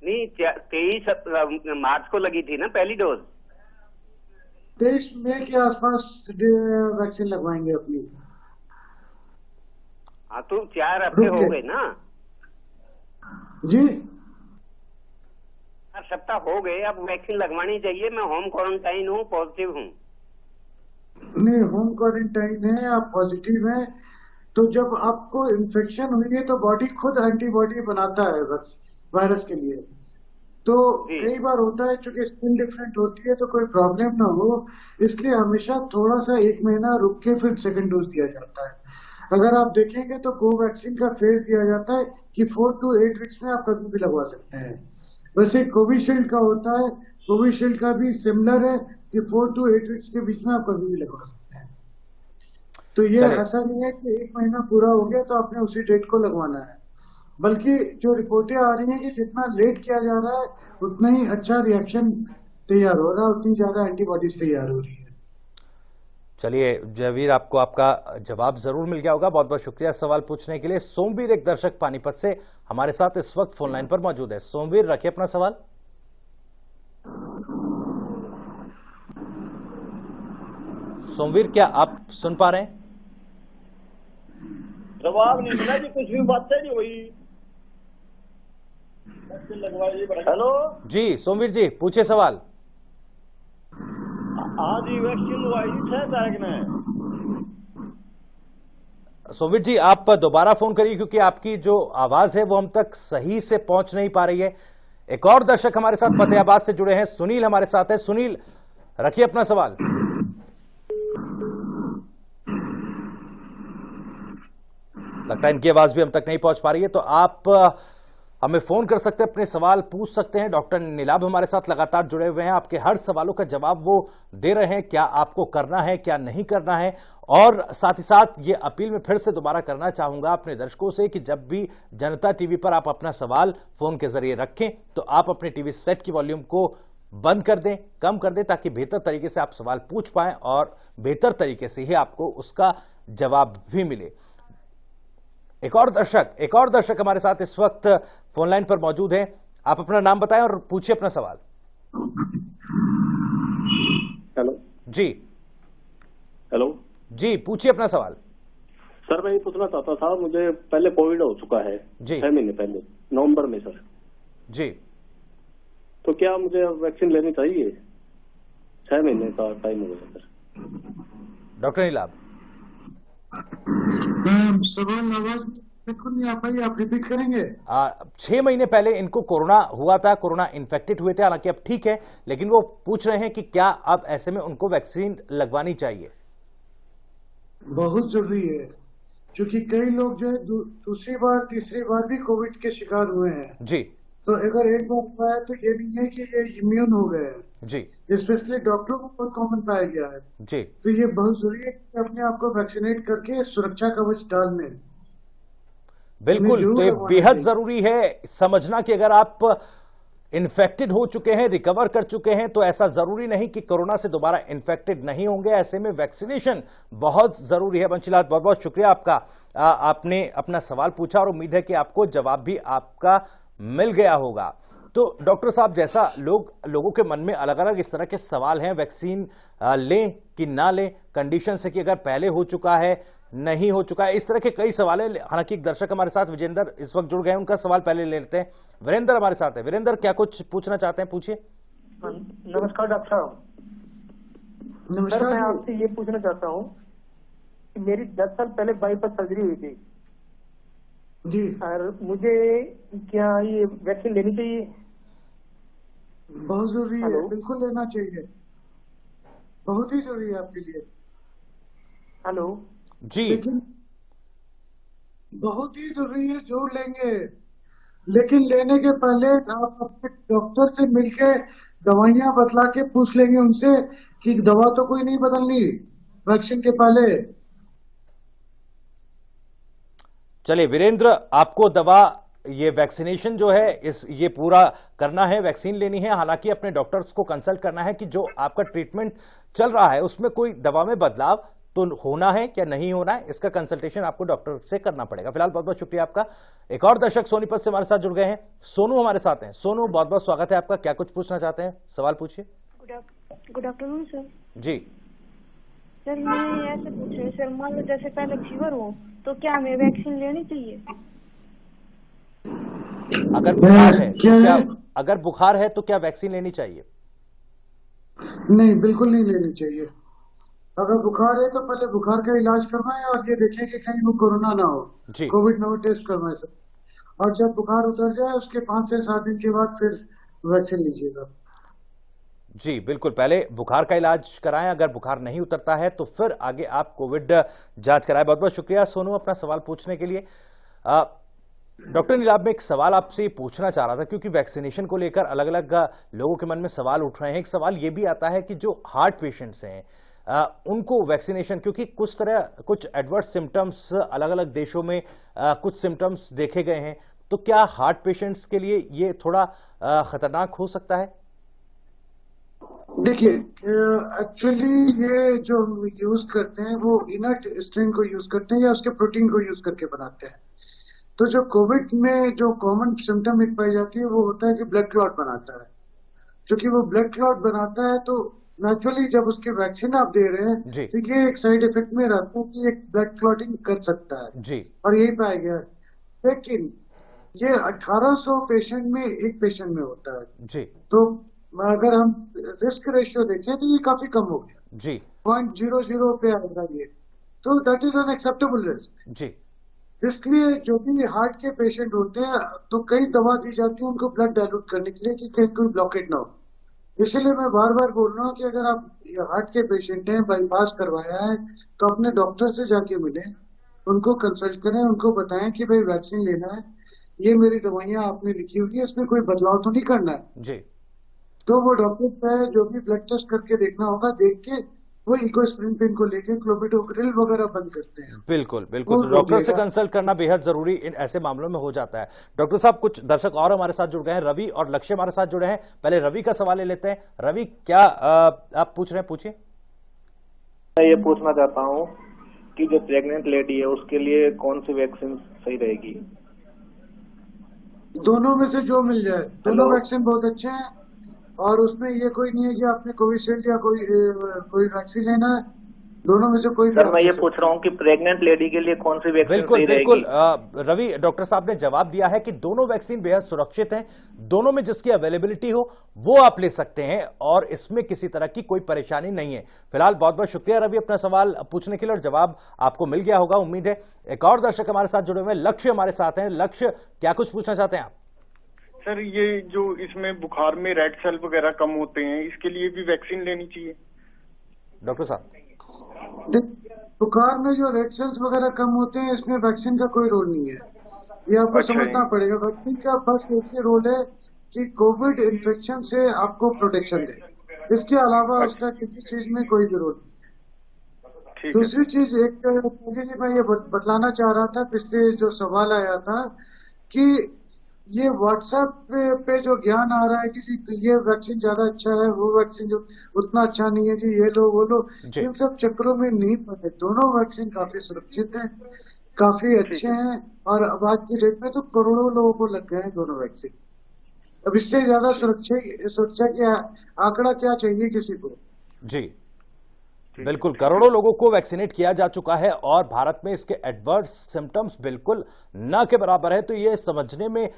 Speaker 21: नहीं, 23 मार्च को लगी थी ना पहली डोज।
Speaker 3: 23 मई के आसपास वैक्सीन लगवाएंगे अपनी।
Speaker 21: हाँ, तो 4 हफ्ते हो गए ना
Speaker 3: जी,
Speaker 21: 4 सप्ताह हो गए, अब वैक्सीन लगवानी चाहिए। मैं होम क्वारंटाइन हूँ, पॉजिटिव हूँ।
Speaker 3: नहीं, होम क्वारंटाइन है, आप पॉजिटिव हैं, तो जब आपको इन्फेक्शन हुई है तो बॉडी खुद एंटीबॉडी बनाता है वायरस के लिए। तो कई बार होता है, चूंकि स्किन डिफरेंट होती है तो कोई प्रॉब्लम ना हो, इसलिए हमेशा थोड़ा सा 1 महीना रुक के फिर सेकंड डोज दिया जाता है। अगर आप देखेंगे तो कोवैक्सीन का फेज दिया जाता है कि 4 to 8 वीक्स में आप कभी भी लगवा सकते हैं। वैसे कोविशील्ड का होता है, कोविशील्ड का भी सिमिलर है कि 4 to 8 वीक्स के बीच में आप कभी भी लगवा सकते हैं। तो ये ऐसा नहीं है कि 1 महीना पूरा हो गया तो आपने उसी डेट को लगवाना है, बल्कि जो रिपोर्टें आ रही हैं कि जितना लेट किया जा रहा है उतना ही अच्छा रिएक्शन तैयार हो रहा है, उतनी ज्यादा एंटीबॉडीज तैयार हो रही है।
Speaker 1: चलिए जयवीर, आपको आपका जवाब जरूर मिल गया होगा। बहुत बहुत शुक्रिया सवाल पूछने के लिए। सोमवीर, एक दर्शक पानीपत से हमारे साथ इस वक्त फोन लाइन पर मौजूद है। सोमवीर, रखिए अपना सवाल। सोमवीर, क्या आप सुन पा रहे हैं?
Speaker 22: जवाब नहीं मिला जी, कुछ भी बात नहीं हुई। हेलो
Speaker 1: जी सोमवीर जी, पूछिए सवाल।
Speaker 22: हाँ जी, वैक्सीन लगवाई 6 तारीख ने।
Speaker 1: सोमवीर जी, आप दोबारा फोन करिए क्योंकि आपकी जो आवाज है वो हम तक सही से पहुंच नहीं पा रही है। एक और दर्शक हमारे साथ फतेहाबाद से जुड़े हैं, सुनील हमारे साथ है। सुनील, रखिए अपना सवाल। लगता है इनकी आवाज भी हम तक नहीं पहुंच पा रही है, तो आप हमें फोन कर सकते हैं, अपने सवाल पूछ सकते हैं। डॉक्टर नीलाभ हमारे साथ लगातार जुड़े हुए हैं, आपके हर सवालों का जवाब वो दे रहे हैं, क्या आपको करना है क्या नहीं करना है। और साथ ही साथ ये अपील में फिर से दोबारा करना चाहूंगा अपने दर्शकों से कि जब भी जनता टीवी पर आप अपना सवाल फोन के जरिए रखें तो आप अपने टीवी सेट की वॉल्यूम को बंद कर दें, कम कर दें, ताकि बेहतर तरीके से आप सवाल पूछ पाएं और बेहतर तरीके से ही आपको उसका जवाब भी मिले। एक और दर्शक हमारे साथ इस वक्त फोन लाइन पर मौजूद है। आप अपना नाम बताएं और पूछिए अपना सवाल।
Speaker 22: हेलो
Speaker 1: जी।
Speaker 22: हेलो
Speaker 1: जी, पूछिए अपना सवाल।
Speaker 22: सर, मैं ये पूछना चाहता था, मुझे पहले कोविड हो चुका है जी, 6 महीने पहले, नवंबर में सर
Speaker 1: जी।
Speaker 22: तो क्या मुझे वैक्सीन लेनी चाहिए? 6 महीने का टाइम हो गया सर।
Speaker 1: डॉक्टर नीलाभ,
Speaker 3: सवाल आवाज बिल्कुल नहीं आ पाई, आप रिपीट करेंगे?
Speaker 1: 6 महीने पहले इनको कोरोना हुआ था, कोरोना इन्फेक्टेड हुए थे, हालांकि अब ठीक है, लेकिन वो पूछ रहे हैं कि क्या अब ऐसे में उनको वैक्सीन लगवानी चाहिए?
Speaker 3: बहुत जरूरी है, क्योंकि कई लोग जो है दूसरी बार तीसरी बार भी कोविड के शिकार हुए हैं
Speaker 1: जी।
Speaker 3: तो अगर एक बार हुआ है तो ये नहीं है कि ये इम्यून हो गए हैं
Speaker 1: जी,
Speaker 3: स्पेशली डॉक्टरों को बहुत कॉमन पाया गया है
Speaker 1: जी।
Speaker 3: तो ये बहुत जरूरी है कि अपने आप को वैक्सीनेट करके सुरक्षा कवच डाल लें।
Speaker 1: बिल्कुल, तो ये बेहद जरूरी है समझना कि अगर आप इन्फेक्टेड हो चुके हैं, रिकवर कर चुके हैं, तो ऐसा जरूरी नहीं कि कोरोना से दोबारा इन्फेक्टेड नहीं होंगे। ऐसे में वैक्सीनेशन बहुत जरूरी है। बंशीलाल, बहुत बहुत शुक्रिया आपका, आपने अपना सवाल पूछा और उम्मीद है कि आपको जवाब भी आपका मिल गया होगा। तो डॉक्टर साहब, जैसा लोगों के मन में अलग अलग इस तरह के सवाल हैं, वैक्सीन लें कि ना लें, कंडीशन से कि अगर पहले हो चुका है, नहीं हो चुका है, इस तरह के कई सवाल हैं। हालांकि एक दर्शक हमारे साथ विजेंद्र इस वक्त जुड़ गए हैं, उनका सवाल पहले ले लेते हैं। वीरेंद्र हमारे साथ है। वीरेंद्र, क्या कुछ पूछना चाहते हैं, पूछिए।
Speaker 2: नमस्कार डॉक्टर साहब। नमस्कार। मैं आपसे ये पूछना चाहता हूँ कि मेरी 10 साल पहले बाईपास सर्जरी हुई थी
Speaker 3: जी,
Speaker 2: और मुझे क्या ये वैक्सीन लेनी चाहिए?
Speaker 3: बहुत जरूरी है, बिल्कुल लेना चाहिए, बहुत ही जरूरी है आपके लिए।
Speaker 2: हेलो
Speaker 1: जी,
Speaker 3: लेकिन बहुत ही जरूरी है, जरूर लेंगे, लेकिन लेने के पहले आप अपने डॉक्टर से मिलके दवाइयां बतला के पूछ लेंगे उनसे कि दवा तो कोई नहीं बदलनी वैक्सीन के पहले।
Speaker 1: चलिए वीरेंद्र, आपको दवा ये वैक्सीनेशन जो है ये पूरा करना है, वैक्सीन लेनी है। हालांकि अपने डॉक्टर्स को कंसल्ट करना है कि जो आपका ट्रीटमेंट चल रहा है उसमें कोई दवा में बदलाव तो होना है क्या नहीं होना है, इसका कंसल्टेशन आपको डॉक्टर से करना पड़ेगा। फिलहाल बहुत बहुत शुक्रिया आपका। एक और दर्शक सोनीपत से हमारे साथ जुड़ गए हैं, सोनू हमारे साथ हैं। सोनू, बहुत बहुत स्वागत है आपका। क्या कुछ पूछना चाहते हैं, सवाल पूछिए।
Speaker 4: Good afternoon sir.
Speaker 1: जी
Speaker 4: सर, मैं ऐसे पूछ रही हूँ सर, मान लो जैसे पहले फीवर हो तो क्या हमें वैक्सीन लेनी चाहिए?
Speaker 1: अगर बुखार है अगर बुखार है तो क्या वैक्सीन लेनी चाहिए?
Speaker 3: नहीं, बिल्कुल नहीं लेनी चाहिए। अगर बुखार है तो पहले बुखार का इलाज करवाएं और ये देखें कि कहीं वो कोरोना ना हो, कोविड ना हो, टेस्ट करवाएं सब। और जब बुखार उतर जाए उसके 5 से 7 दिन के बाद फिर वैक्सीन लीजिएगा।
Speaker 1: जी बिल्कुल, पहले बुखार का इलाज कराएं, अगर बुखार नहीं उतरता है तो फिर आगे आप कोविड जांच कराएं। बहुत बहुत शुक्रिया सोनू अपना सवाल पूछने के लिए। डॉक्टर नीलाभ, में एक सवाल आपसे पूछना चाह रहा था, क्योंकि वैक्सीनेशन को लेकर अलग अलग लोगों के मन में सवाल उठ रहे हैं। एक सवाल ये भी आता है कि जो हार्ट पेशेंट्स हैं उनको वैक्सीनेशन, क्योंकि कुछ एडवर्स सिम्टम्स अलग अलग देशों में कुछ सिम्टम्स देखे गए हैं, तो क्या हार्ट पेशेंट्स के लिए ये थोड़ा खतरनाक हो सकता है?
Speaker 3: देखिए, एक्चुअली ये जो हम यूज करते हैं वो इनर्ट स्ट्रेन को यूज करते हैं या उसके प्रोटीन को यूज करके बनाते हैं। तो जो कोविड में जो कॉमन सिम्टम एक पाई जाती है वो होता है कि ब्लड क्लॉट बनाता है। क्योंकि वो ब्लड क्लॉट बनाता है तो नेचुरली जब उसके वैक्सीन आप दे रहे हैं तो ये एक साइड इफेक्ट में रहता है कि एक ब्लड क्लॉटिंग कर सकता है
Speaker 1: जी,
Speaker 3: और यही पाया गया। लेकिन ये 1800 पेशेंट में एक पेशेंट में होता है
Speaker 1: जी,
Speaker 3: तो अगर हम रिस्क रेशियो देखें तो ये काफी कम हो गया
Speaker 1: जी,
Speaker 3: 0.00 पे आएगा ये, तो that is an acceptable risk
Speaker 1: जी।
Speaker 3: इसलिए जो भी हार्ट के पेशेंट होते हैं तो कई दवा दी जाती है उनको ब्लड डाइल्यूट करने के लिए कि कहीं कोई ब्लॉकेट ना हो। इसलिए मैं बार बार बोल रहा हूँ कि अगर आप हार्ट के पेशेंट हैं, बाईपास करवाया है, तो अपने डॉक्टर से जाके मिलें, उनको कंसल्ट करें, उनको बताएं कि भाई वैक्सीन लेना है, ये मेरी दवाइयां आपने लिखी होगी, इसमें कोई बदलाव तो नहीं करना है
Speaker 1: जी।
Speaker 3: तो वो डॉक्टर पे जो भी ब्लड टेस्ट करके देखना होगा, देख के वो इकोस्प्रिन पिन को लेके क्लोपिडोग्रिल वगैरह बंद करते हैं।
Speaker 1: बिल्कुल बिल्कुल, तो डॉक्टर से कंसल्ट करना बेहद जरूरी इन ऐसे मामलों में हो जाता है। डॉक्टर साहब, कुछ दर्शक और हमारे साथ जुड़ गए हैं, रवि और लक्ष्य हमारे साथ जुड़े हैं। पहले रवि का सवाल ले लेते हैं। रवि, क्या आप पूछ रहे हैं, पूछिए।
Speaker 23: मैं ये पूछना चाहता हूँ कि जो प्रेग्नेंट लेडी है उसके लिए कौन सी वैक्सीन सही रहेगी?
Speaker 3: दोनों में से जो मिल जाए, दोनों वैक्सीन बहुत अच्छे हैं और उसमें ये कोई नहीं है कि आपने कोविशील्ड या कोई वैक्सीन लेना है, दोनों में से कोई।
Speaker 23: सर, मैं ये पूछ रहा हूँ कि प्रेग्नेंट लेडी के लिए कौन सी वैक्सीन सही रहेगी?
Speaker 1: बिल्कुल रवि, डॉक्टर साहब ने जवाब दिया है कि दोनों वैक्सीन बेहद सुरक्षित हैं, दोनों में जिसकी अवेलेबिलिटी हो वो आप ले सकते हैं और इसमें किसी तरह की कोई परेशानी नहीं है। फिलहाल बहुत बहुत शुक्रिया रवि अपना सवाल पूछने के लिए, और जवाब आपको मिल गया होगा उम्मीद है। एक और दर्शक हमारे साथ जुड़े हुए हैं, लक्ष्य हमारे साथ हैं। लक्ष्य, क्या कुछ पूछना चाहते हैं आप?
Speaker 24: सर, ये जो इसमें बुखार में रेड सेल वगैरह कम होते हैं, इसके लिए भी वैक्सीन लेनी चाहिए?
Speaker 1: डॉक्टर साहब,
Speaker 3: बुखार में जो रेड सेल्स वगैरह कम होते हैं इसमें वैक्सीन का कोई रोल नहीं है, ये आपको समझना पड़ेगा। वैक्सीन का बस एक रोल है कि कोविड इन्फेक्शन से आपको प्रोटेक्शन दे, इसके अलावा उसका किसी चीज में कोई भी रोल नहीं है। दूसरी चीज एक मैं ये बतलाना चाह रहा था, पिछले जो सवाल आया था कि ये व्हाट्सएप पे जो ज्ञान आ रहा है कि ये वैक्सीन ज्यादा अच्छा है, वो वैक्सीन जो उतना अच्छा नहीं है जी, ये लो वो लो, इन सब चक्करों में नहीं पड़े। दोनों वैक्सीन काफी सुरक्षित हैं, काफी अच्छे हैं और अब आज की डेट में तो करोड़ों लोगों को लग गए हैं दोनों वैक्सीन। अब इससे ज्यादा सुरक्षा की आंकड़ा क्या चाहिए किसी को?
Speaker 1: जी बिल्कुल, करोड़ों लोगों को वैक्सीनेट किया जा चुका है और भारत में इसके एडवर्स सिम्टम्स बिल्कुल न के बराबर है। तो ये समझने में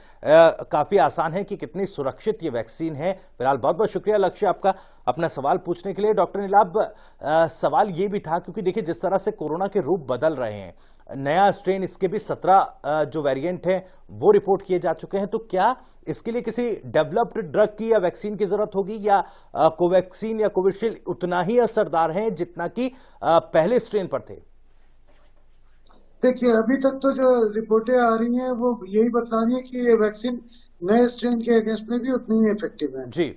Speaker 1: काफी आसान है कि कितनी सुरक्षित ये वैक्सीन है। फिलहाल बहुत बहुत शुक्रिया लक्ष्य आपका अपना सवाल पूछने के लिए। डॉक्टर नीलाभ, सवाल ये भी था क्योंकि देखिए जिस तरह से कोरोना के रूप बदल रहे हैं, नया स्ट्रेन, इसके भी 17 जो वेरिएंट है वो रिपोर्ट किए जा चुके हैं, तो क्या इसके लिए किसी डेवलप्ड ड्रग की या वैक्सीन की जरूरत होगी या कोवैक्सीन या कोविशील्ड उतना ही असरदार है जितना कि पहले स्ट्रेन पर थे?
Speaker 3: देखिए अभी तक तो जो रिपोर्टें आ रही हैं वो यही बता रही है कि ये वैक्सीन नए स्ट्रेन के अगेंस्ट में भी उतनी ही इफेक्टिव है।
Speaker 1: जी,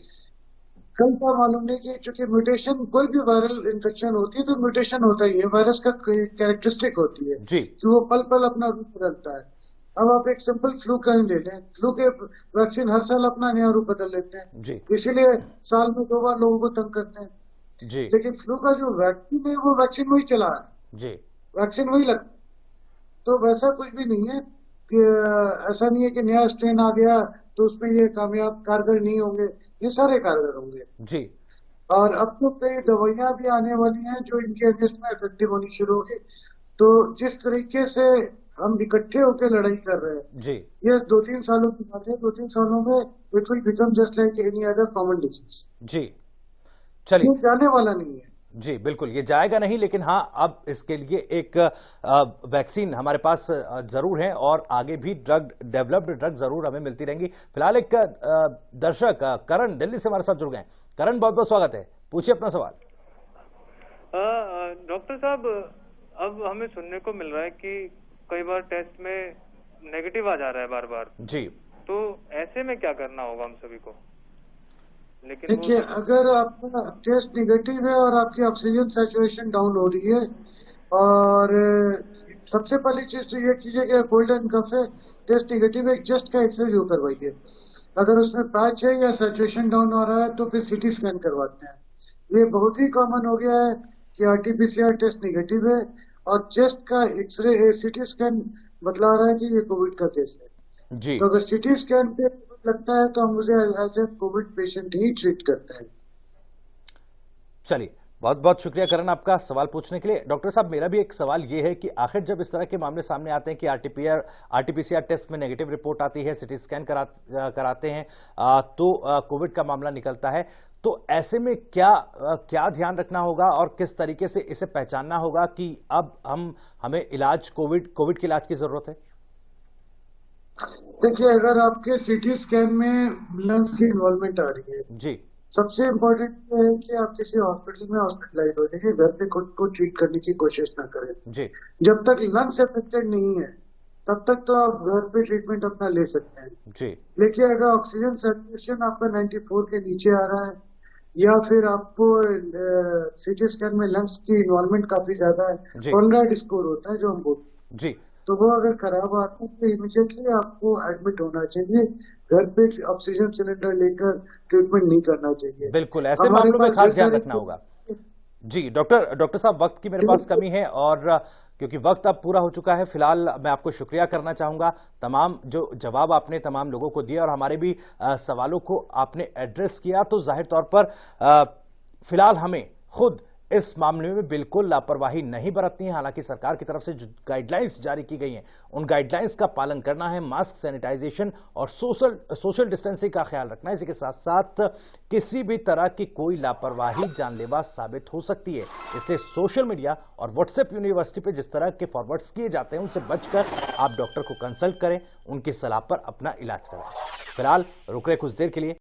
Speaker 3: कल का मालूम नहीं कि चूंकि म्यूटेशन, कोई भी वायरल इन्फेक्शन होती है तो म्यूटेशन होता ही है, वायरस का कैरेक्टरिस्टिक होती है
Speaker 1: जी,
Speaker 3: कि वो पल पल अपना रूप बदलता है। अब आप एक सिंपल फ्लू का ही ले लें, फ्लू के वैक्सीन हर साल अपना नया रूप बदल लेते हैं
Speaker 1: जी,
Speaker 3: इसीलिए साल में 2 बार लोगों को तंग करते हैं
Speaker 1: जी,
Speaker 3: लेकिन फ्लू का जो वैक्सीन है वो वैक्सीन वही चला रहा है
Speaker 1: जी,
Speaker 3: वैक्सीन वही लगता। तो वैसा कुछ भी नहीं है कि ऐसा नहीं है कि नया स्ट्रेन आ गया तो उसमें ये कामयाब कारगर नहीं होंगे, ये सारे कारगर होंगे
Speaker 1: जी।
Speaker 3: और अब तो कई दवाइयां भी आने वाली हैं जो इनके अगेंस्ट में इफेक्टिव होनी शुरू होगी। तो जिस तरीके से हम इकट्ठे होकर लड़ाई कर रहे हैं
Speaker 1: जी,
Speaker 3: ये 2-3 सालों की बात है, 2-3 सालों में it will become just like any other common disease.
Speaker 1: जी चलिए,
Speaker 3: ये जाने वाला नहीं है।
Speaker 1: जी बिल्कुल, ये जाएगा नहीं, लेकिन हाँ अब इसके लिए एक वैक्सीन हमारे पास जरूर है और आगे भी डेवलप्ड ड्रग जरूर हमें मिलती रहेंगी। फिलहाल एक दर्शक करण दिल्ली से हमारे साथ जुड़ गए। करण, बहुत बहुत स्वागत है, पूछिए अपना सवाल।
Speaker 5: डॉक्टर साहब, अब हमें सुनने को मिल रहा है कि कई बार टेस्ट में नेगेटिव आ जा रहा है बार बार
Speaker 1: जी,
Speaker 5: तो ऐसे में क्या करना होगा हम सभी को? लेकिन
Speaker 3: देखिए अगर आपका टेस्ट निगेटिव है और आपकी ऑक्सीजन सैचुरेशन डाउन हो रही है और सबसे पहली चीज तो ये कीजिए कि कोल्ड एंड कफ है, टेस्ट निगेटिव है, चेस्ट का एक्सरे जो करवाइए। अगर उसमें पैच है या सैचुरेशन डाउन हो रहा है तो फिर सीटी स्कैन करवाते हैं। ये बहुत ही कॉमन हो गया है कि आरटीपीसीआर टेस्ट निगेटिव है और चेस्ट का एक्सरे सीटी स्कैन बतला रहा है कि ये कोविड का केस है
Speaker 1: जी।
Speaker 3: तो अगर सीटी स्कैन पे लगता है तो हम उसे एज ए कोविड पेशेंट ही ट्रीट करते हैं।
Speaker 1: चलिए, बहुत बहुत शुक्रिया करण आपका सवाल पूछने के लिए। डॉक्टर साहब, मेरा भी एक सवाल ये है कि आखिर जब इस तरह के मामले सामने आते हैं कि आरटीपीसीआर टेस्ट में नेगेटिव रिपोर्ट आती है, सीटी स्कैन कराते हैं तो कोविड का मामला निकलता है, तो ऐसे में क्या ध्यान रखना होगा और किस तरीके से इसे पहचानना होगा कि अब हमें इलाज कोविड के इलाज की जरूरत है?
Speaker 3: देखिए अगर आपके सीटी स्कैन में लंग्स की इन्वॉल्वमेंट आ रही है
Speaker 1: जी,
Speaker 3: सबसे इम्पोर्टेंट है कि आप किसी हॉस्पिटल में हॉस्पिटलाइज हो जाइए, घर पे खुद को ट्रीट करने की कोशिश ना करें
Speaker 1: जी।
Speaker 3: जब तक लंग्स अफेक्टेड नहीं है तब तक तो आप घर पे ट्रीटमेंट अपना ले सकते हैं
Speaker 1: जी।
Speaker 3: लेकिन अगर ऑक्सीजन सैचुरेशन आपका 94 के नीचे आ रहा है या फिर आपको सीटी स्कैन में लंग्स की इन्वॉल्वमेंट काफी ज्यादा है, कॉलराइड स्कोर होता है जो हम बोलते
Speaker 1: जी,
Speaker 3: तो वो अगर खराब आता है तो इमीडिएटली आपको एडमिट होना चाहिए, घर पे ऑक्सीजन सिलेंडर लेकर ट्रीटमेंट नहीं करना चाहिए।
Speaker 1: बिल्कुल, ऐसे मामलों में खास ध्यान रखना होगा। जी डॉक्टर साहब, वक्त की मेरे पास कमी है और क्योंकि वक्त अब पूरा हो चुका है, फिलहाल मैं आपको शुक्रिया करना चाहूंगा। तमाम जो जवाब आपने तमाम लोगों को दिया और हमारे भी सवालों को आपने एड्रेस किया, तो जाहिर तौर पर फिलहाल हमें खुद इस मामले में बिल्कुल लापरवाही नहीं बरतनी है। हालांकि सरकार की तरफ से जो गाइडलाइंस जारी की गई हैं उन गाइडलाइंस का पालन करना है, मास्क, सैनिटाइजेशन और सोशल डिस्टेंसिंग का ख्याल रखना है। इसी के साथ साथ किसी भी तरह की कोई लापरवाही जानलेवा साबित हो सकती है, इसलिए सोशल मीडिया और व्हाट्सएप यूनिवर्सिटी पे जिस तरह के फॉरवर्ड्स किए जाते हैं उनसे बचकर आप डॉक्टर को कंसल्ट करें, उनकी सलाह पर अपना इलाज करें। फिलहाल रुक रहे कुछ देर के लिए।